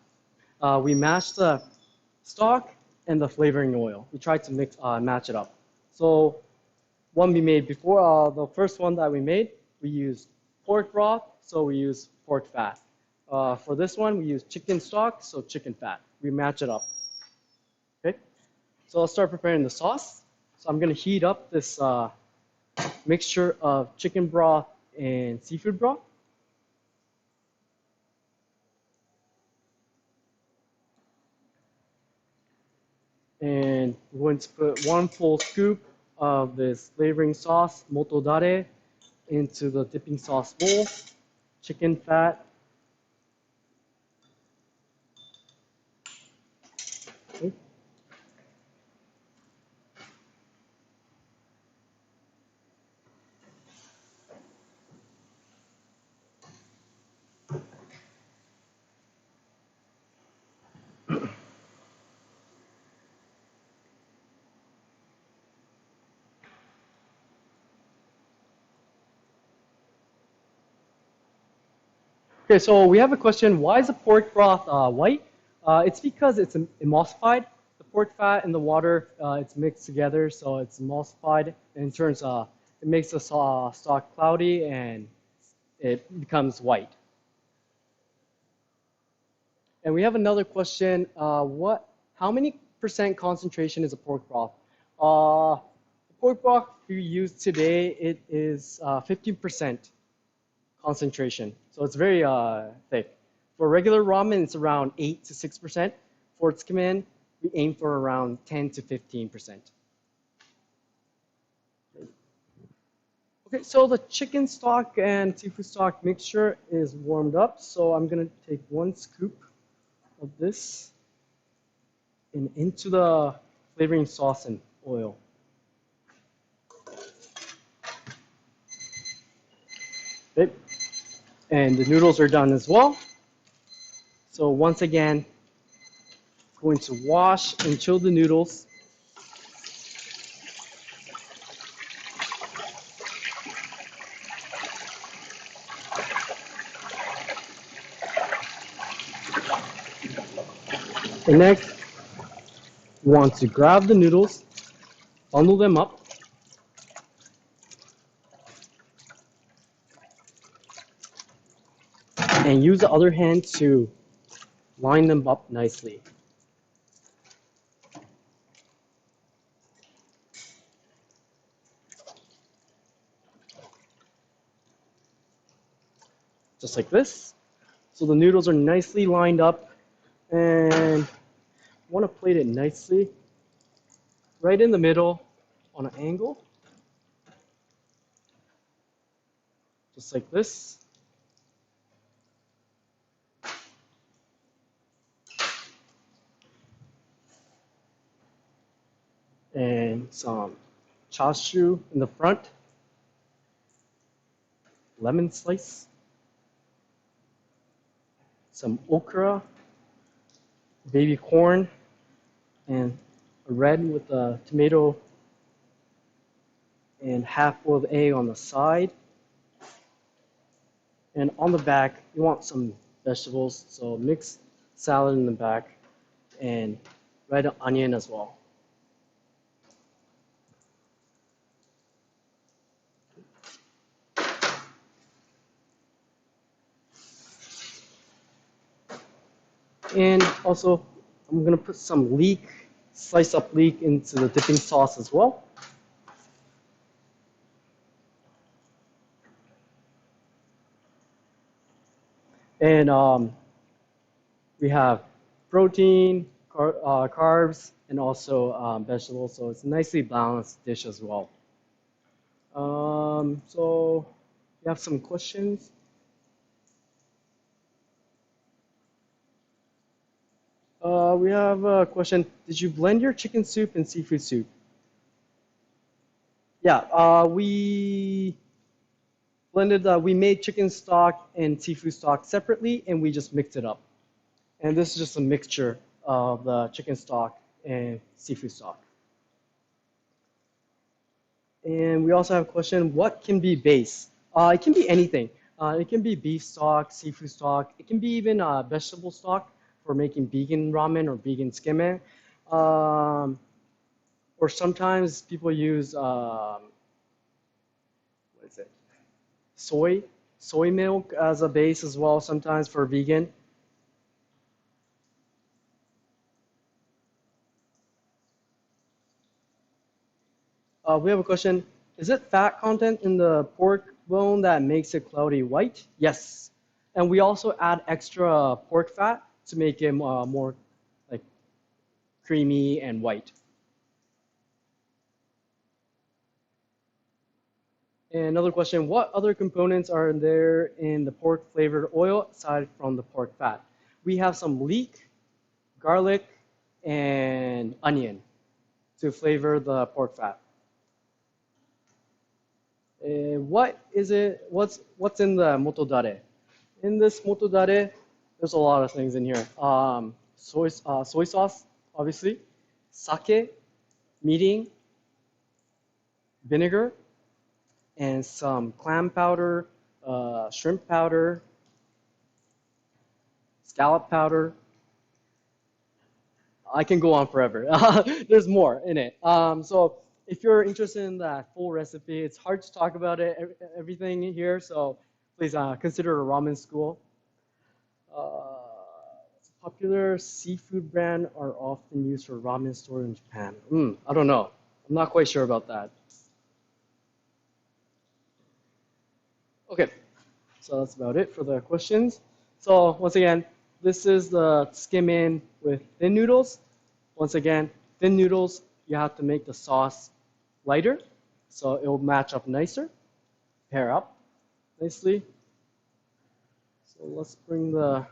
We mash the stock and the flavoring oil. We try to match it up. So one we made before, the first one that we made, we used pork broth, so we use pork fat. For this one, we use chicken stock, so chicken fat. We match it up. Okay, so I'll start preparing the sauce. So I'm going to heat up this mixture of chicken broth and seafood broth. And we're going to put 1 full scoop of this flavoring sauce, motodare, into the dipping sauce bowl, chicken fat, Okay, so we have a question. Why is the pork broth white? It's because it's emulsified. The pork fat and the water, it's mixed together, so it's emulsified, and it makes the stock cloudy and it becomes white. And we have another question. How many percent concentration is a pork broth? The pork broth we use today, it is 15% concentration. So it's very thick. For regular ramen, it's around 8 to 6%. For Tsukemen, we aim for around 10 to 15%. Okay, so the chicken stock and seafood stock mixture is warmed up. So I'm going to take 1 scoop of this and into the flavoring sauce and oil. Okay. And the noodles are done as well. So once again, going to wash and chill the noodles. And next, you want to grab the noodles, bundle them up, and use the other hand to line them up nicely. Just like this. So the noodles are nicely lined up, and you want to plate it nicely right in the middle on an angle, just like this. And some chashu in the front, lemon slice, some okra, baby corn, and a red with a tomato and half-boiled egg on the side. And on the back, you want some vegetables, so mixed salad in the back and red onion as well. And also, I'm gonna put some leek, slice up leek into the dipping sauce as well. And we have protein, carbs, and also vegetables, so it's a nicely balanced dish as well. So you have some questions? We have a question. Did you blend your chicken soup and seafood soup? Yeah, we blended. We made chicken stock and seafood stock separately, and we just mixed it up. And this is just a mixture of the chicken stock and seafood stock. And we also have a question, what can be base? It can be anything. It can be beef stock, seafood stock. It can be even vegetable stock for making vegan ramen or vegan tsukemen. Or sometimes people use, what is it? Soy milk as a base as well sometimes for vegan. We have a question. Is it fat content in the pork bone that makes it cloudy white? Yes. And we also add extra pork fat to make it more like creamy and white. And another question, what other components are there in the pork flavored oil aside from the pork fat? We have some leek, garlic, and onion to flavor the pork fat. What is it? What's in the motodare? In this motodare, there's a lot of things in here. Soy sauce, obviously, sake, mirin, vinegar, and some clam powder, shrimp powder, scallop powder. I can go on forever. There's more in it. So if you're interested in that full recipe, it's hard to talk about it, everything here. So please consider a ramen school. Popular seafood brand are often used for ramen store in Japan. I don't know. I'm not quite sure about that. Okay, so that's about it for the questions. So once again, this is the Tsukemen with thin noodles. Once again, thin noodles, you have to make the sauce lighter, so it will match up nicer, pair up nicely. So let's bring the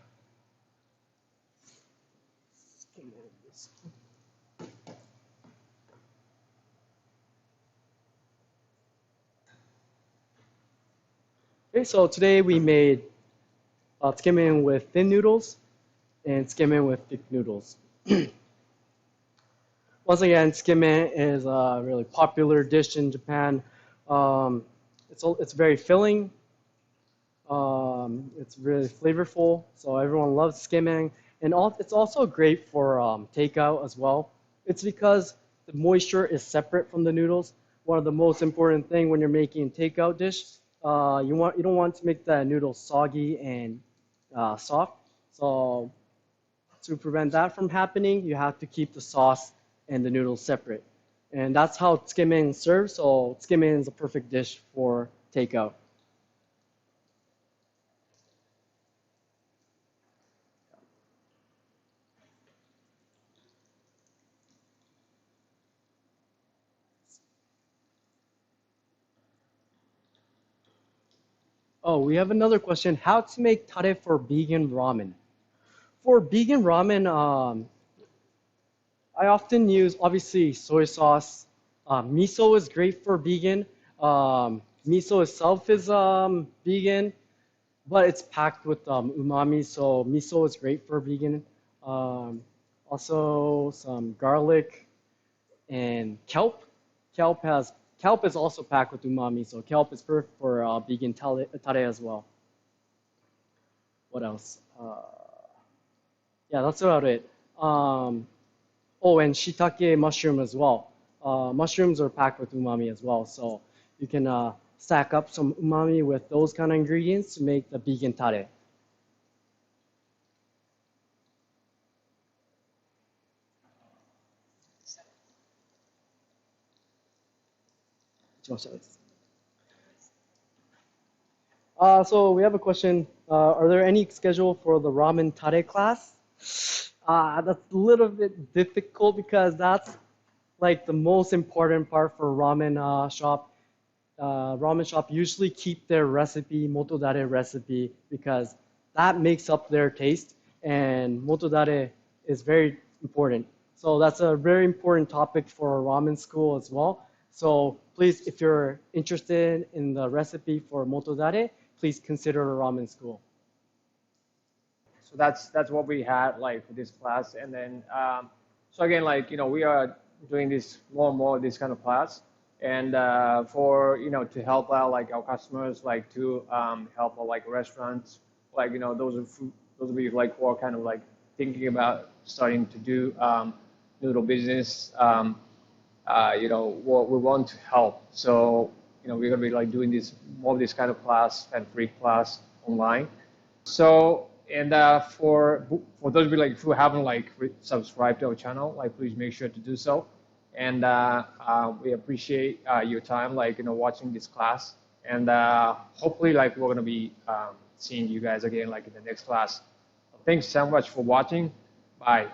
Okay, so today we made Tsukemen with thin noodles and Tsukemen with thick noodles. Once again, Tsukemen is a really popular dish in Japan. It's very filling. It's really flavorful, so everyone loves Tsukemen. And it's also great for takeout as well. It's because the moisture is separate from the noodles. One of the most important thing when you're making a takeout dish, you don't want to make the noodles soggy and soft. So to prevent that from happening, you have to keep the sauce and the noodles separate. And that's how Tsukemen serves. So Tsukemen is a perfect dish for takeout. Oh, we have another question. How to make tare for vegan ramen? For vegan ramen, I often use obviously soy sauce. Miso is great for vegan. Miso itself is vegan, but it's packed with umami, so miso is great for vegan. Um, Also, some garlic and kelp. Kelp is also packed with umami, so kelp is perfect for vegan tare as well. What else? Yeah, that's about it. Oh, and shiitake mushroom as well. Mushrooms are packed with umami as well, so you can stack up some umami with those kind of ingredients to make the vegan tare. So we have a question. Are there any schedule for the ramen tare class? That's a little bit difficult because that's like the most important part for ramen shop. Ramen shop usually keep their recipe, motodare recipe, because that makes up their taste, and motodare is very important. So that's a very important topic for ramen school as well. So please, if you're interested in the recipe for motodare, please consider a ramen school. So that's what we had like for this class, and then so again, like we are doing this more and more this kind of class, and for to help out like our customers, like to help out like restaurants, like those of you like who are kind of like thinking about starting to do noodle business, what we want to help. So we're gonna be like doing this more of this kind of class and free class online. So, and for those of you like who haven't like subscribed to our channel, like please make sure to do so. And we appreciate your time, like watching this class. And hopefully, like we're gonna be seeing you guys again, like in the next class. Thanks so much for watching. Bye.